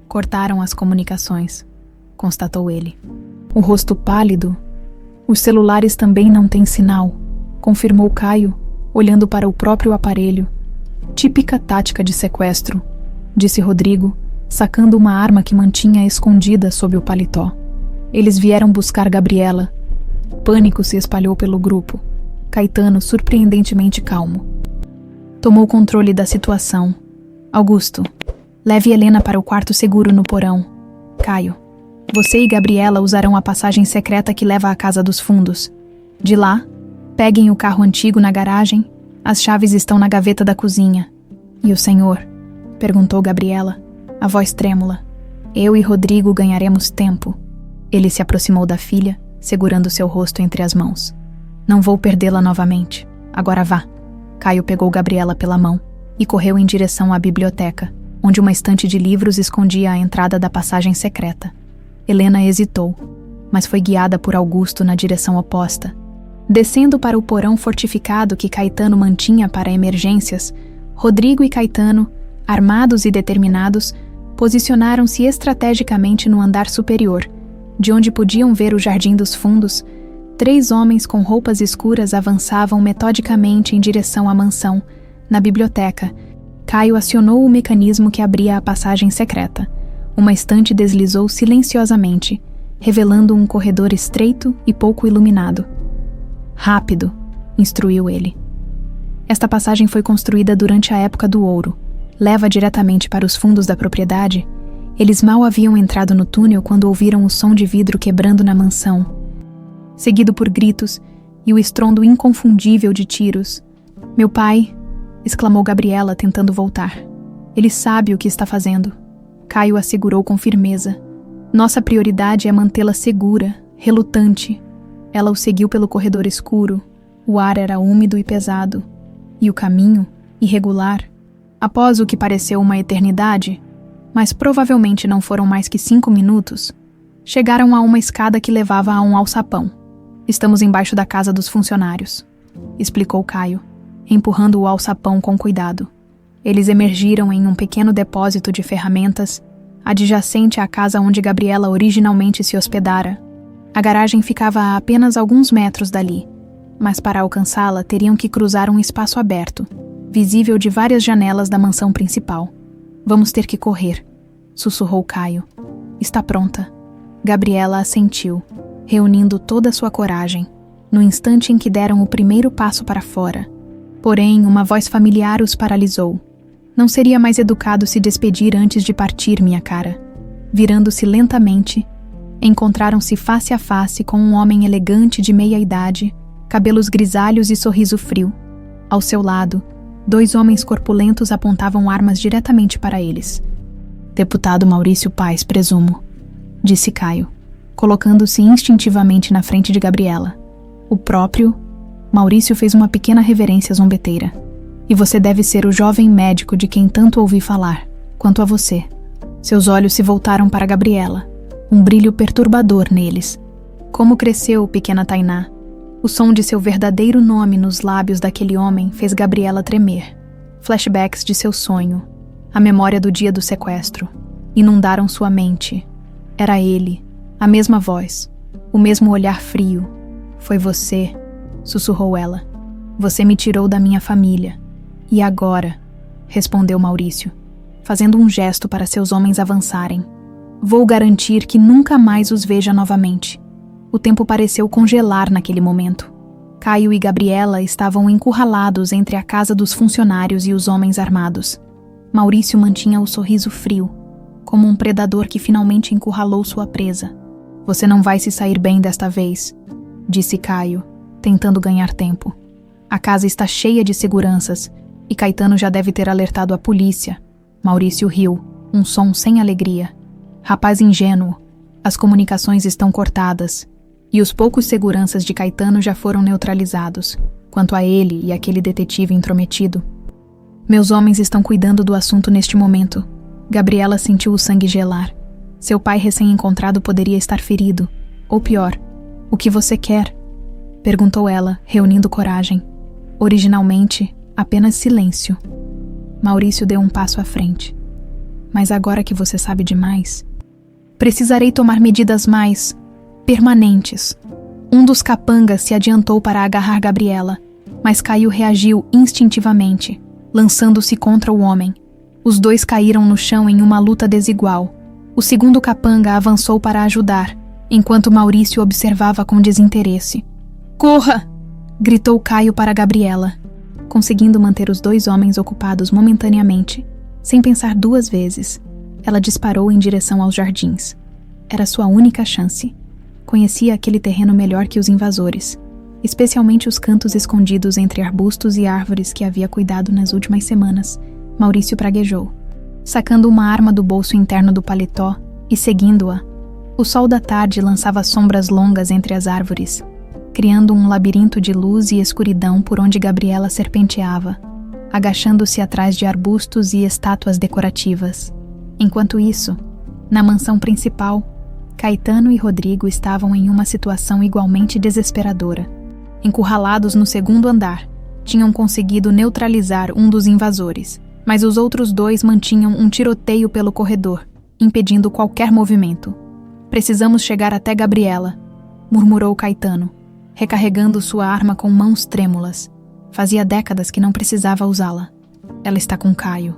Cortaram as comunicações, constatou ele. O rosto pálido. Os celulares também não têm sinal, confirmou Caio, olhando para o próprio aparelho. Típica tática de sequestro, disse Rodrigo, sacando uma arma que mantinha escondida sob o paletó. Eles vieram buscar Gabriela. Pânico se espalhou pelo grupo. Caetano, surpreendentemente calmo, tomou controle da situação. Augusto, leve Helena para o quarto seguro no porão. Caio, você e Gabriela usarão a passagem secreta que leva à casa dos fundos. De lá, peguem o carro antigo na garagem. As chaves estão na gaveta da cozinha. E o senhor? Perguntou Gabriela, a voz trêmula. Eu e Rodrigo ganharemos tempo. Ele se aproximou da filha, segurando seu rosto entre as mãos. Não vou perdê-la novamente. Agora vá. Caio pegou Gabriela pela mão e correu em direção à biblioteca, onde uma estante de livros escondia a entrada da passagem secreta. Helena hesitou, mas foi guiada por Augusto na direção oposta. Descendo para o porão fortificado que Caetano mantinha para emergências, Rodrigo e Caetano, armados e determinados, posicionaram-se estrategicamente no andar superior, de onde podiam ver o jardim dos fundos. 3 homens com roupas escuras avançavam metodicamente em direção à mansão. Na biblioteca, Caio acionou o mecanismo que abria a passagem secreta. Uma estante deslizou silenciosamente, revelando um corredor estreito e pouco iluminado. Rápido, instruiu ele. Esta passagem foi construída durante a época do ouro. Leva diretamente para os fundos da propriedade. Eles mal haviam entrado no túnel quando ouviram o som de vidro quebrando na mansão, seguido por gritos e o estrondo inconfundível de tiros. Meu pai, exclamou Gabriela, tentando voltar. Ele sabe o que está fazendo. Caio assegurou com firmeza. Nossa prioridade é mantê-la segura, relutante. Ela o seguiu pelo corredor escuro. O ar era úmido e pesado, e o caminho, irregular. Após o que pareceu uma eternidade, mas provavelmente não foram mais que 5 minutos, chegaram a uma escada que levava a um alçapão. Estamos embaixo da casa dos funcionários, explicou Caio, empurrando o alçapão com cuidado. Eles emergiram em um pequeno depósito de ferramentas, adjacente à casa onde Gabriela originalmente se hospedara. A garagem ficava a apenas alguns metros dali, mas para alcançá-la teriam que cruzar um espaço aberto, visível de várias janelas da mansão principal. Vamos ter que correr, sussurrou Caio. Está pronta. Gabriela assentiu, reunindo toda a sua coragem, no instante em que deram o primeiro passo para fora. Porém, uma voz familiar os paralisou. Não seria mais educado se despedir antes de partir, minha cara. Virando-se lentamente, encontraram-se face a face com um homem elegante de meia-idade, cabelos grisalhos e sorriso frio. Ao seu lado, 2 homens corpulentos apontavam armas diretamente para eles. Deputado Maurício Paes, presumo, disse Caio, colocando-se instintivamente na frente de Gabriela. O próprio, Maurício fez uma pequena reverência zombeteira. E você deve ser o jovem médico de quem tanto ouvi falar, quanto a você. Seus olhos se voltaram para Gabriela, um brilho perturbador neles. Como cresceu, pequena Tainá? O som de seu verdadeiro nome nos lábios daquele homem fez Gabriela tremer. Flashbacks de seu sonho, a memória do dia do sequestro, inundaram sua mente. Era ele, a mesma voz, o mesmo olhar frio. Foi você, sussurrou ela. Você me tirou da minha família. E agora? Respondeu Maurício, fazendo um gesto para seus homens avançarem. Vou garantir que nunca mais os veja novamente. O tempo pareceu congelar naquele momento. Caio e Gabriela estavam encurralados entre a casa dos funcionários e os homens armados. Maurício mantinha o sorriso frio, como um predador que finalmente encurralou sua presa. Você não vai se sair bem desta vez, disse Caio, tentando ganhar tempo. A casa está cheia de seguranças e Caetano já deve ter alertado a polícia. Maurício riu, um som sem alegria. Rapaz ingênuo, as comunicações estão cortadas e os poucos seguranças de Caetano já foram neutralizados. Quanto a ele e aquele detetive intrometido, meus homens estão cuidando do assunto neste momento. Gabriela sentiu o sangue gelar. Seu pai recém-encontrado poderia estar ferido. Ou pior, o que você quer? Perguntou ela, reunindo coragem. Originalmente, apenas silêncio. Maurício deu um passo à frente. Mas agora que você sabe demais, precisarei tomar medidas mais permanentes. Um dos capangas se adiantou para agarrar Gabriela, mas Caio reagiu instintivamente, lançando-se contra o homem. Os dois caíram no chão em uma luta desigual. O segundo capanga avançou para ajudar, enquanto Maurício observava com desinteresse. Corra! Gritou Caio para Gabriela, conseguindo manter os dois homens ocupados momentaneamente. Sem pensar duas vezes, ela disparou em direção aos jardins. Era sua única chance. Conhecia aquele terreno melhor que os invasores, especialmente os cantos escondidos entre arbustos e árvores que havia cuidado nas últimas semanas. Maurício praguejou, sacando uma arma do bolso interno do paletó e seguindo-a. O sol da tarde lançava sombras longas entre as árvores, criando um labirinto de luz e escuridão por onde Gabriela serpenteava, agachando-se atrás de arbustos e estátuas decorativas. Enquanto isso, na mansão principal, Caetano e Rodrigo estavam em uma situação igualmente desesperadora. Encurralados no segundo andar, tinham conseguido neutralizar um dos invasores, mas os outros dois mantinham um tiroteio pelo corredor, impedindo qualquer movimento. Precisamos chegar até Gabriela, murmurou Caetano, recarregando sua arma com mãos trêmulas. Fazia décadas que não precisava usá-la. Ela está com Caio.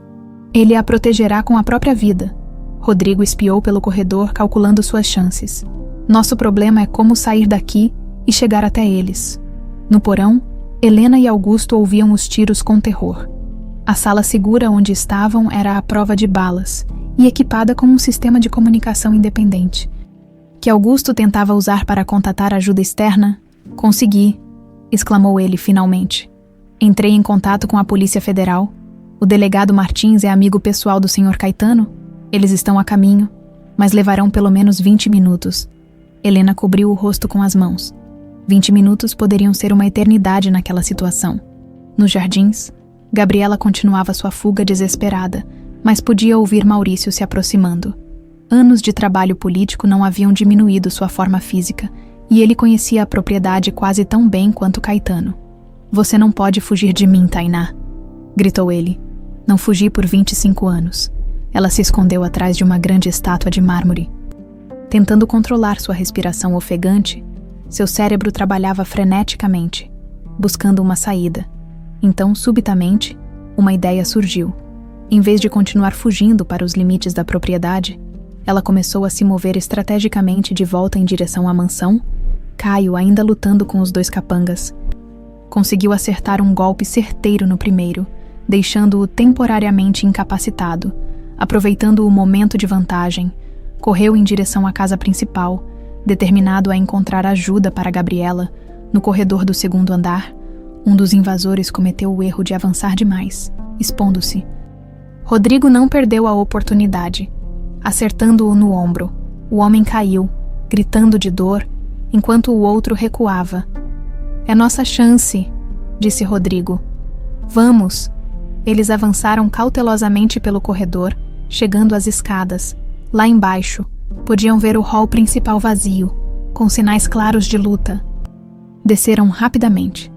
Ele a protegerá com a própria vida. Rodrigo espiou pelo corredor, calculando suas chances. Nosso problema é como sair daqui e chegar até eles. No porão, Helena e Augusto ouviam os tiros com terror. A sala segura onde estavam era à prova de balas e equipada com um sistema de comunicação independente, que Augusto tentava usar para contatar ajuda externa. Consegui, exclamou ele finalmente. Entrei em contato com a Polícia Federal. O delegado Martins é amigo pessoal do Sr. Caetano. Eles estão a caminho, mas levarão pelo menos 20 minutos. Helena cobriu o rosto com as mãos. 20 minutos poderiam ser uma eternidade naquela situação. Nos jardins, Gabriela continuava sua fuga desesperada, mas podia ouvir Maurício se aproximando. Anos de trabalho político não haviam diminuído sua forma física, e ele conhecia a propriedade quase tão bem quanto Caetano. Você não pode fugir de mim, Tainá, gritou ele. Não fugi por 25 anos. Ela se escondeu atrás de uma grande estátua de mármore. Tentando controlar sua respiração ofegante, seu cérebro trabalhava freneticamente, buscando uma saída. Então, subitamente, uma ideia surgiu. Em vez de continuar fugindo para os limites da propriedade, ela começou a se mover estrategicamente de volta em direção à mansão, Caio ainda lutando com os dois capangas. Conseguiu acertar um golpe certeiro no primeiro, deixando-o temporariamente incapacitado. Aproveitando o momento de vantagem, correu em direção à casa principal, determinado a encontrar ajuda para Gabriela. No corredor do segundo andar, um dos invasores cometeu o erro de avançar demais, expondo-se. Rodrigo não perdeu a oportunidade. Acertando-o no ombro, o homem caiu, gritando de dor, enquanto o outro recuava. É nossa chance, disse Rodrigo. Vamos. Eles avançaram cautelosamente pelo corredor, chegando às escadas. Lá embaixo, podiam ver o hall principal vazio, com sinais claros de luta. Desceram rapidamente,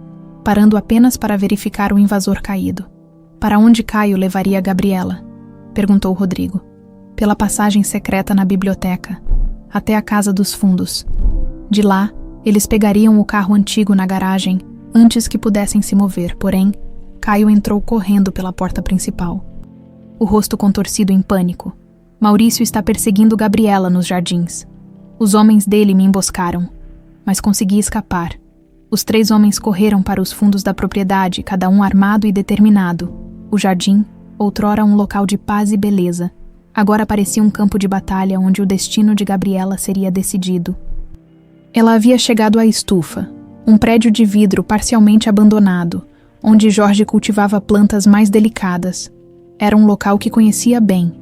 parando apenas para verificar o invasor caído. Para onde Caio levaria Gabriela? Perguntou Rodrigo. Pela passagem secreta na biblioteca, até a casa dos fundos. De lá, eles pegariam o carro antigo na garagem antes que pudessem se mover, porém, Caio entrou correndo pela porta principal, o rosto contorcido em pânico. Maurício está perseguindo Gabriela nos jardins. Os homens dele me emboscaram, mas consegui escapar. Os 3 homens correram para os fundos da propriedade, cada um armado e determinado. O jardim, outrora um local de paz e beleza, agora parecia um campo de batalha onde o destino de Gabriela seria decidido. Ela havia chegado à estufa, um prédio de vidro parcialmente abandonado, onde Jorge cultivava plantas mais delicadas. Era um local que conhecia bem,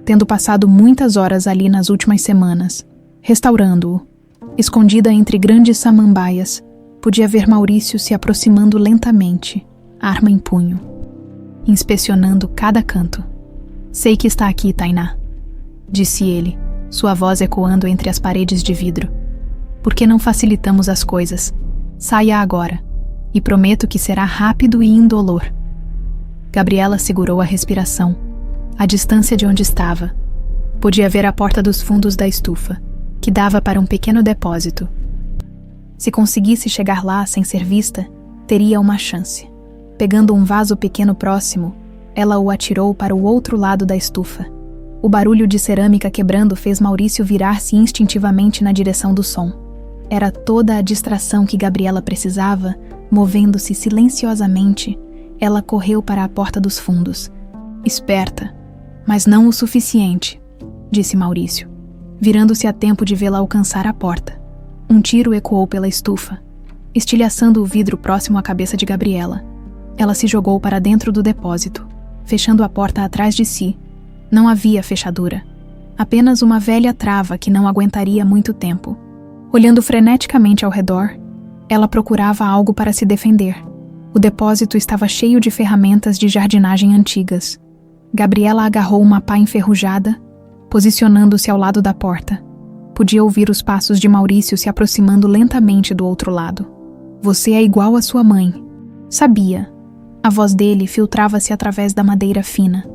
tendo passado muitas horas ali nas últimas semanas, restaurando-o. Escondida entre grandes samambaias, podia ver Maurício se aproximando lentamente, arma em punho, inspecionando cada canto. "Sei que está aqui, Tainá", disse ele, sua voz ecoando entre as paredes de vidro. "Por que não facilitamos as coisas? Saia agora, e prometo que será rápido e indolor." Gabriela segurou a respiração. À distância de onde estava, podia ver a porta dos fundos da estufa, que dava para um pequeno depósito. Se conseguisse chegar lá sem ser vista, teria uma chance. Pegando um vaso pequeno próximo, ela o atirou para o outro lado da estufa. O barulho de cerâmica quebrando fez Maurício virar-se instintivamente na direção do som. Era toda a distração que Gabriela precisava, movendo-se silenciosamente. Ela correu para a porta dos fundos. "Esperta, mas não o suficiente", disse Maurício, virando-se a tempo de vê-la alcançar a porta. Um tiro ecoou pela estufa, estilhaçando o vidro próximo à cabeça de Gabriela. Ela se jogou para dentro do depósito, fechando a porta atrás de si. Não havia fechadura, apenas uma velha trava que não aguentaria muito tempo. Olhando freneticamente ao redor, ela procurava algo para se defender. O depósito estava cheio de ferramentas de jardinagem antigas. Gabriela agarrou uma pá enferrujada, posicionando-se ao lado da porta. Podia ouvir os passos de Maurício se aproximando lentamente do outro lado. "Você é igual à sua mãe." Sabia. A voz dele filtrava-se através da madeira fina.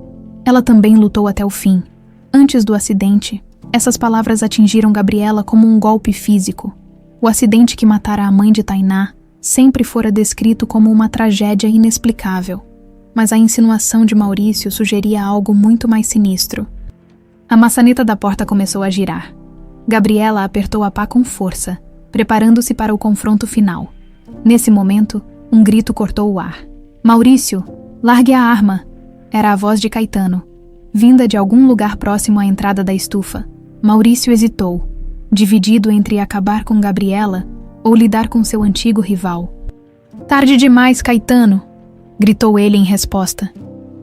Ela também lutou até o fim. Antes do acidente, essas palavras atingiram Gabriela como um golpe físico. O acidente que matara a mãe de Tainá sempre fora descrito como uma tragédia inexplicável. Mas a insinuação de Maurício sugeria algo muito mais sinistro. A maçaneta da porta começou a girar. Gabriela apertou a pá com força, preparando-se para o confronto final. Nesse momento, um grito cortou o ar. "Maurício, largue a arma!" Era a voz de Caetano, vinda de algum lugar próximo à entrada da estufa. Maurício hesitou, dividido entre acabar com Gabriela ou lidar com seu antigo rival. "Tarde demais, Caetano!" gritou ele em resposta.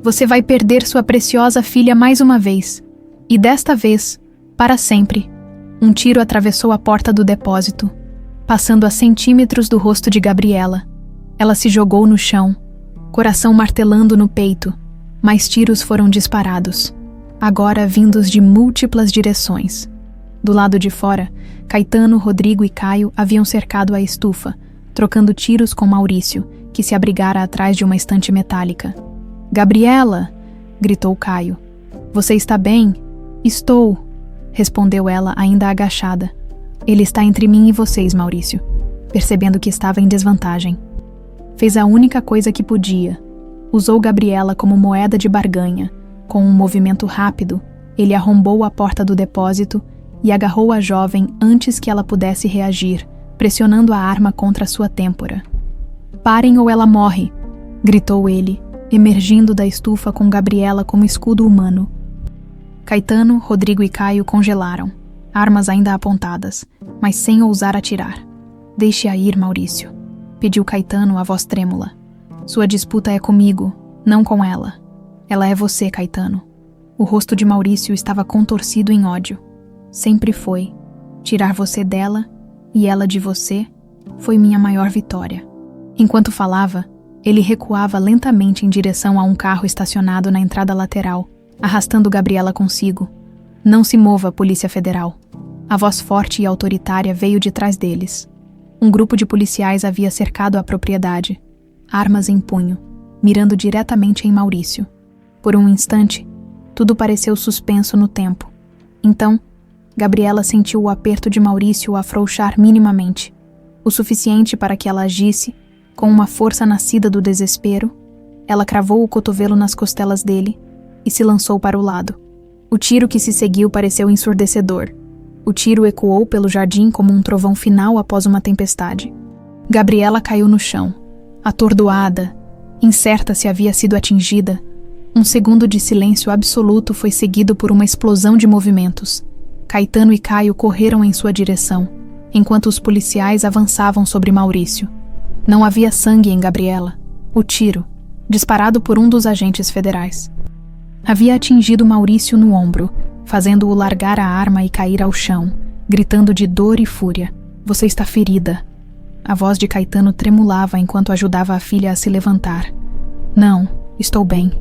"Você vai perder sua preciosa filha mais uma vez. E desta vez, para sempre." Um tiro atravessou a porta do depósito, passando a centímetros do rosto de Gabriela. Ela se jogou no chão, coração martelando no peito. Mais tiros foram disparados, agora vindos de múltiplas direções. Do lado de fora, Caetano, Rodrigo e Caio haviam cercado a estufa, trocando tiros com Maurício, que se abrigara atrás de uma estante metálica. "Gabriela!" gritou Caio. "Você está bem?" "Estou", respondeu ela ainda agachada. "Ele está entre mim e vocês, Maurício", percebendo que estava em desvantagem. Fez a única coisa que podia. Usou Gabriela como moeda de barganha. Com um movimento rápido, ele arrombou a porta do depósito e agarrou a jovem antes que ela pudesse reagir, pressionando a arma contra sua têmpora. "Parem ou ela morre", gritou ele, emergindo da estufa com Gabriela como escudo humano. Caetano, Rodrigo e Caio congelaram, armas ainda apontadas, mas sem ousar atirar. "Deixe-a ir, Maurício", pediu Caetano, a voz trêmula. "Sua disputa é comigo, não com ela. Ela é você, Caetano." O rosto de Maurício estava contorcido em ódio. "Sempre foi. Tirar você dela e ela de você foi minha maior vitória." Enquanto falava, ele recuava lentamente em direção a um carro estacionado na entrada lateral, arrastando Gabriela consigo. "Não se mova, Polícia Federal." A voz forte e autoritária veio de trás deles. Um grupo de policiais havia cercado a propriedade, armas em punho, mirando diretamente em Maurício. Por um instante, tudo pareceu suspenso no tempo. Então, Gabriela sentiu o aperto de Maurício afrouxar minimamente, o suficiente para que ela agisse, com uma força nascida do desespero. Ela cravou o cotovelo nas costelas dele e se lançou para o lado. O tiro que se seguiu pareceu ensurdecedor. O tiro ecoou pelo jardim como um trovão final após uma tempestade. Gabriela caiu no chão, atordoada, incerta se havia sido atingida. Um segundo de silêncio absoluto foi seguido por uma explosão de movimentos. Caetano e Caio correram em sua direção, enquanto os policiais avançavam sobre Maurício. Não havia sangue em Gabriela. O tiro, disparado por um dos agentes federais, havia atingido Maurício no ombro, fazendo-o largar a arma e cair ao chão, gritando de dor e fúria. Você está ferida. A voz de Caetano tremulava enquanto ajudava a filha a se levantar. Não, estou bem,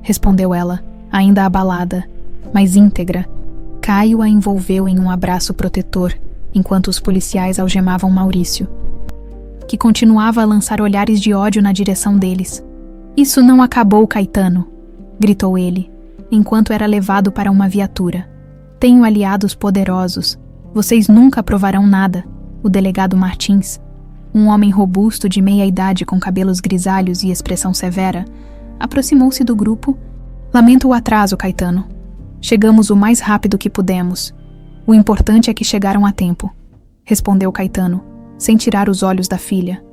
respondeu ela, ainda abalada, mas íntegra. Caio a envolveu em um abraço protetor, enquanto os policiais algemavam Maurício, que continuava a lançar olhares de ódio na direção deles. Isso não acabou, Caetano, gritou ele, enquanto era levado para uma viatura. Tenho aliados poderosos. Vocês nunca provarão nada. O delegado Martins, um homem robusto de meia idade com cabelos grisalhos e expressão severa, aproximou-se do grupo. Lamento o atraso, Caetano. Chegamos o mais rápido que pudemos. O importante é que chegaram a tempo, respondeu Caetano, sem tirar os olhos da filha.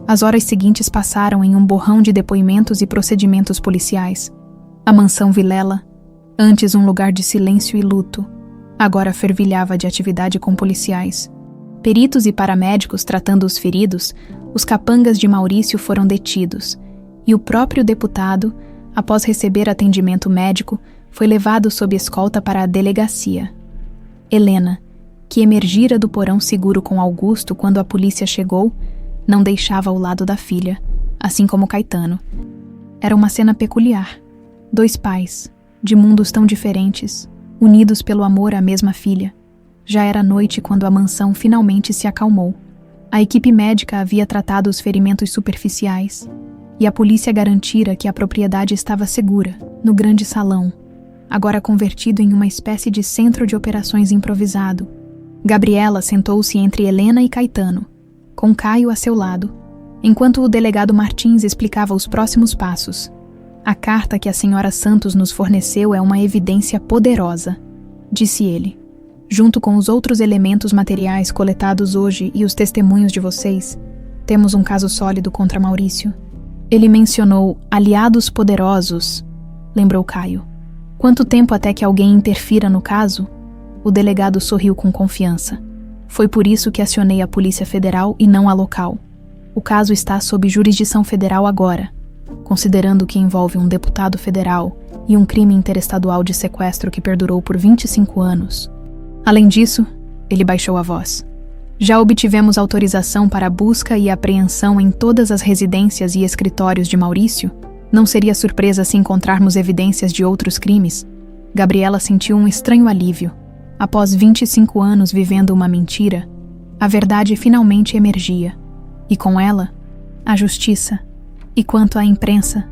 As horas seguintes passaram em um borrão de depoimentos e procedimentos policiais. A mansão Vilela, antes um lugar de silêncio e luto, agora fervilhava de atividade com policiais. Peritos e paramédicos tratando os feridos, os capangas de Maurício foram detidos, e o próprio deputado, após receber atendimento médico, foi levado sob escolta para a delegacia. Helena, que emergira do porão seguro com Augusto quando a polícia chegou, não deixava ao lado da filha, assim como Caetano. Era uma cena peculiar. Dois pais, de mundos tão diferentes, unidos pelo amor à mesma filha. Já era noite quando a mansão finalmente se acalmou. A equipe médica havia tratado os ferimentos superficiais, e a polícia garantira que a propriedade estava segura, no grande salão, agora convertido em uma espécie de centro de operações improvisado. Gabriela sentou-se entre Helena e Caetano, com Caio a seu lado, enquanto o delegado Martins explicava os próximos passos. A carta que a senhora Santos nos forneceu é uma evidência poderosa, disse ele. Junto com os outros elementos materiais coletados hoje e os testemunhos de vocês, temos um caso sólido contra Maurício. Ele mencionou aliados poderosos, lembrou Caio. Quanto tempo até que alguém interfira no caso? O delegado sorriu com confiança. Foi por isso que acionei a Polícia Federal e não a local. O caso está sob jurisdição federal agora, considerando que envolve um deputado federal e um crime interestadual de sequestro que perdurou por 25 anos. Além disso, ele baixou a voz. Já obtivemos autorização para a busca e apreensão em todas as residências e escritórios de Maurício. Não seria surpresa se encontrarmos evidências de outros crimes. Gabriela sentiu um estranho alívio. Após 25 anos vivendo uma mentira, a verdade finalmente emergia. E com ela, a justiça. E quanto à imprensa?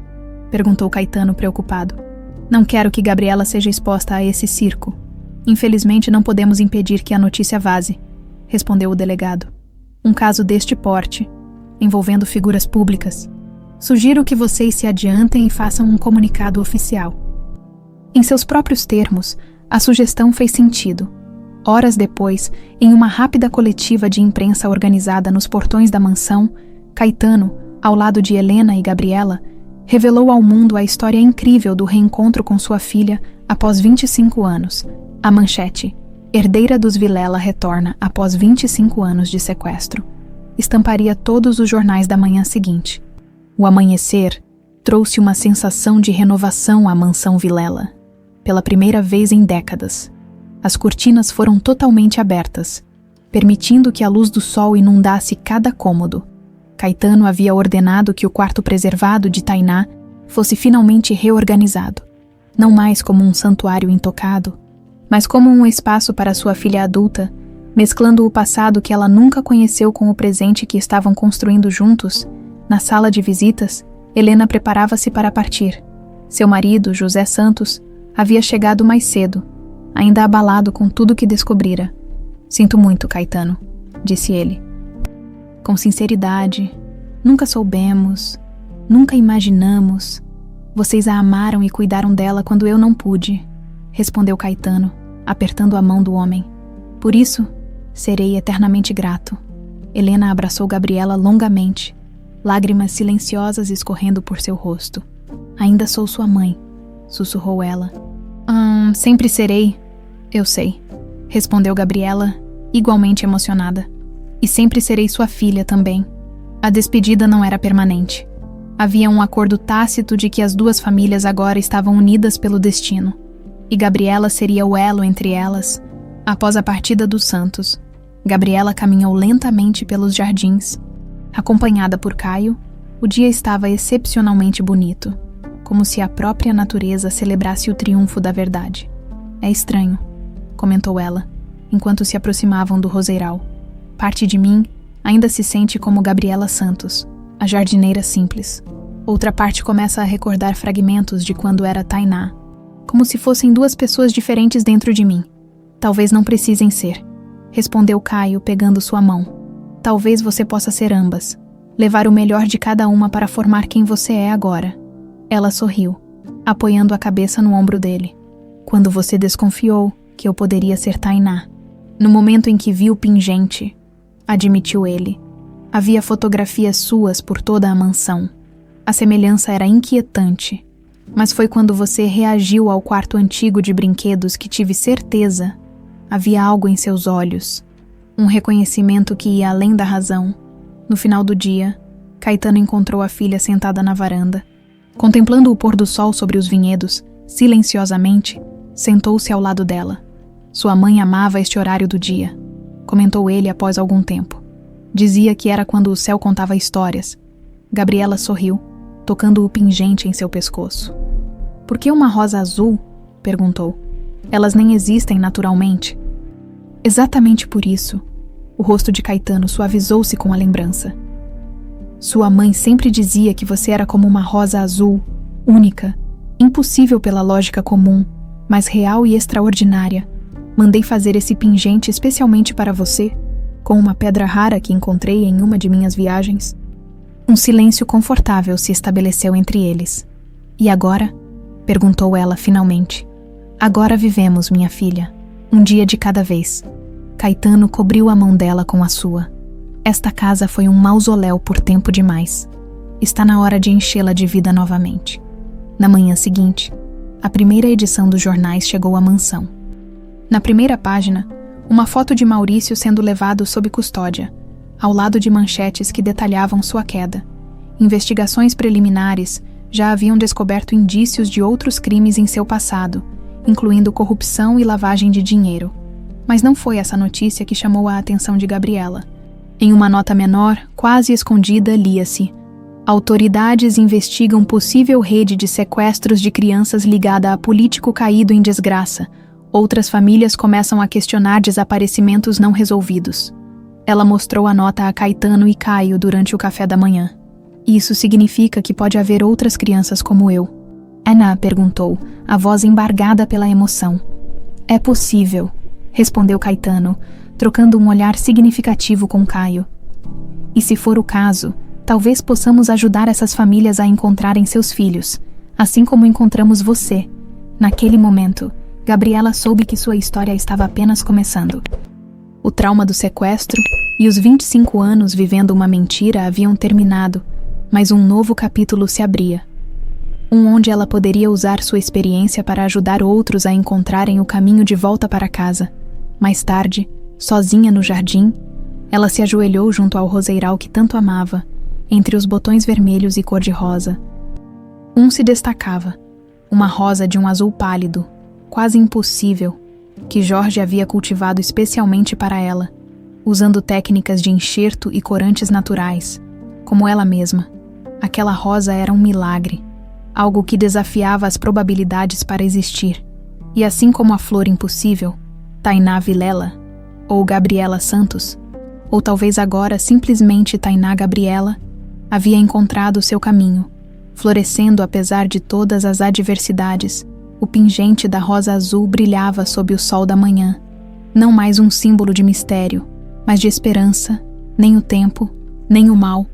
Perguntou Caetano preocupado. Não quero que Gabriela seja exposta a esse circo. Infelizmente não podemos impedir que a notícia vaze, respondeu o delegado. Um caso deste porte, envolvendo figuras públicas. Sugiro que vocês se adiantem e façam um comunicado oficial. Em seus próprios termos, a sugestão fez sentido. Horas depois, em uma rápida coletiva de imprensa organizada nos portões da mansão, Caetano, ao lado de Helena e Gabriela, revelou ao mundo a história incrível do reencontro com sua filha após 25 anos. A manchete: herdeira dos Vilela retorna após 25 anos de sequestro. Estamparia todos os jornais da manhã seguinte. O amanhecer trouxe uma sensação de renovação à mansão Vilela. Pela primeira vez em décadas, as cortinas foram totalmente abertas, permitindo que a luz do sol inundasse cada cômodo. Caetano havia ordenado que o quarto preservado de Tainá fosse finalmente reorganizado, não mais como um santuário intocado, mas como um espaço para sua filha adulta, mesclando o passado que ela nunca conheceu com o presente que estavam construindo juntos. Na sala de visitas, Helena preparava-se para partir. Seu marido, José Santos, havia chegado mais cedo, ainda abalado com tudo que descobrira. Sinto muito, Caetano, disse ele. Com sinceridade, nunca soubemos, nunca imaginamos. Vocês a amaram e cuidaram dela quando eu não pude, respondeu Caetano, apertando a mão do homem. Por isso, serei eternamente grato. Helena abraçou Gabriela longamente, lágrimas silenciosas escorrendo por seu rosto. Ainda sou sua mãe, sussurrou ela. Sempre serei, eu sei, respondeu Gabriela, igualmente emocionada. E sempre serei sua filha também. A despedida não era permanente. Havia um acordo tácito de que as duas famílias agora estavam unidas pelo destino. E Gabriela seria o elo entre elas. Após a partida dos Santos, Gabriela caminhou lentamente pelos jardins. Acompanhada por Caio, o dia estava excepcionalmente bonito, como se a própria natureza celebrasse o triunfo da verdade. É estranho, comentou ela, enquanto se aproximavam do roseiral. Parte de mim ainda se sente como Gabriela Santos, a jardineira simples. Outra parte começa a recordar fragmentos de quando era Tainá, como se fossem duas pessoas diferentes dentro de mim. Talvez não precisem ser, respondeu Caio pegando sua mão. Talvez você possa ser ambas, levar o melhor de cada uma para formar quem você é agora. Ela sorriu, apoiando a cabeça no ombro dele. Quando você desconfiou que eu poderia ser Tainá. No momento em que vi o pingente, admitiu ele. Havia fotografias suas por toda a mansão. A semelhança era inquietante, mas foi quando você reagiu ao quarto antigo de brinquedos que tive certeza. Havia algo em seus olhos, um reconhecimento que ia além da razão. No final do dia, Caetano encontrou a filha sentada na varanda. Contemplando o pôr do sol sobre os vinhedos, silenciosamente, sentou-se ao lado dela. Sua mãe amava este horário do dia, comentou ele após algum tempo. Dizia que era quando o céu contava histórias. Gabriela sorriu, tocando o pingente em seu pescoço. Por que uma rosa azul? Perguntou. Elas nem existem naturalmente. Exatamente por isso. O rosto de Caetano suavizou-se com a lembrança. Sua mãe sempre dizia que você era como uma rosa azul, única, impossível pela lógica comum, mas real e extraordinária. Mandei fazer esse pingente especialmente para você, com uma pedra rara que encontrei em uma de minhas viagens. Um silêncio confortável se estabeleceu entre eles. E agora? Perguntou ela finalmente. Agora vivemos, minha filha, um dia de cada vez. Caetano cobriu a mão dela com a sua. Esta casa foi um mausoléu por tempo demais. Está na hora de enchê-la de vida novamente. Na manhã seguinte, a primeira edição dos jornais chegou à mansão. Na primeira página, uma foto de Maurício sendo levado sob custódia, ao lado de manchetes que detalhavam sua queda. Investigações preliminares já haviam descoberto indícios de outros crimes em seu passado, incluindo corrupção e lavagem de dinheiro. Mas não foi essa notícia que chamou a atenção de Gabriela. Em uma nota menor, quase escondida, lia-se: autoridades investigam possível rede de sequestros de crianças ligada a político caído em desgraça. Outras famílias começam a questionar desaparecimentos não resolvidos. Ela mostrou a nota a Caetano e Caio durante o café da manhã. Isso significa que pode haver outras crianças como eu? Ana perguntou, a voz embargada pela emoção. É possível, respondeu Caetano, trocando um olhar significativo com Caio. E se for o caso, talvez possamos ajudar essas famílias a encontrarem seus filhos, assim como encontramos você. Naquele momento, Gabriela soube que sua história estava apenas começando. O trauma do sequestro e os 25 anos vivendo uma mentira haviam terminado, mas um novo capítulo se abria. Onde ela poderia usar sua experiência para ajudar outros a encontrarem o caminho de volta para casa. Mais tarde, sozinha no jardim, ela se ajoelhou junto ao roseiral que tanto amava, entre os botões vermelhos e cor-de-rosa. Um se destacava, uma rosa de um azul pálido, quase impossível, que Jorge havia cultivado especialmente para ela, usando técnicas de enxerto e corantes naturais, como ela mesma. Aquela rosa era um milagre, algo que desafiava as probabilidades para existir. E assim como a flor impossível, Tainá Vilela, ou Gabriela Santos, ou talvez agora simplesmente Tainá Gabriela, havia encontrado seu caminho, florescendo apesar de todas as adversidades. O pingente da rosa azul brilhava sob o sol da manhã, não mais um símbolo de mistério, mas de esperança. Nem o tempo, nem o mal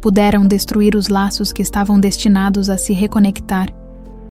puderam destruir os laços que estavam destinados a se reconectar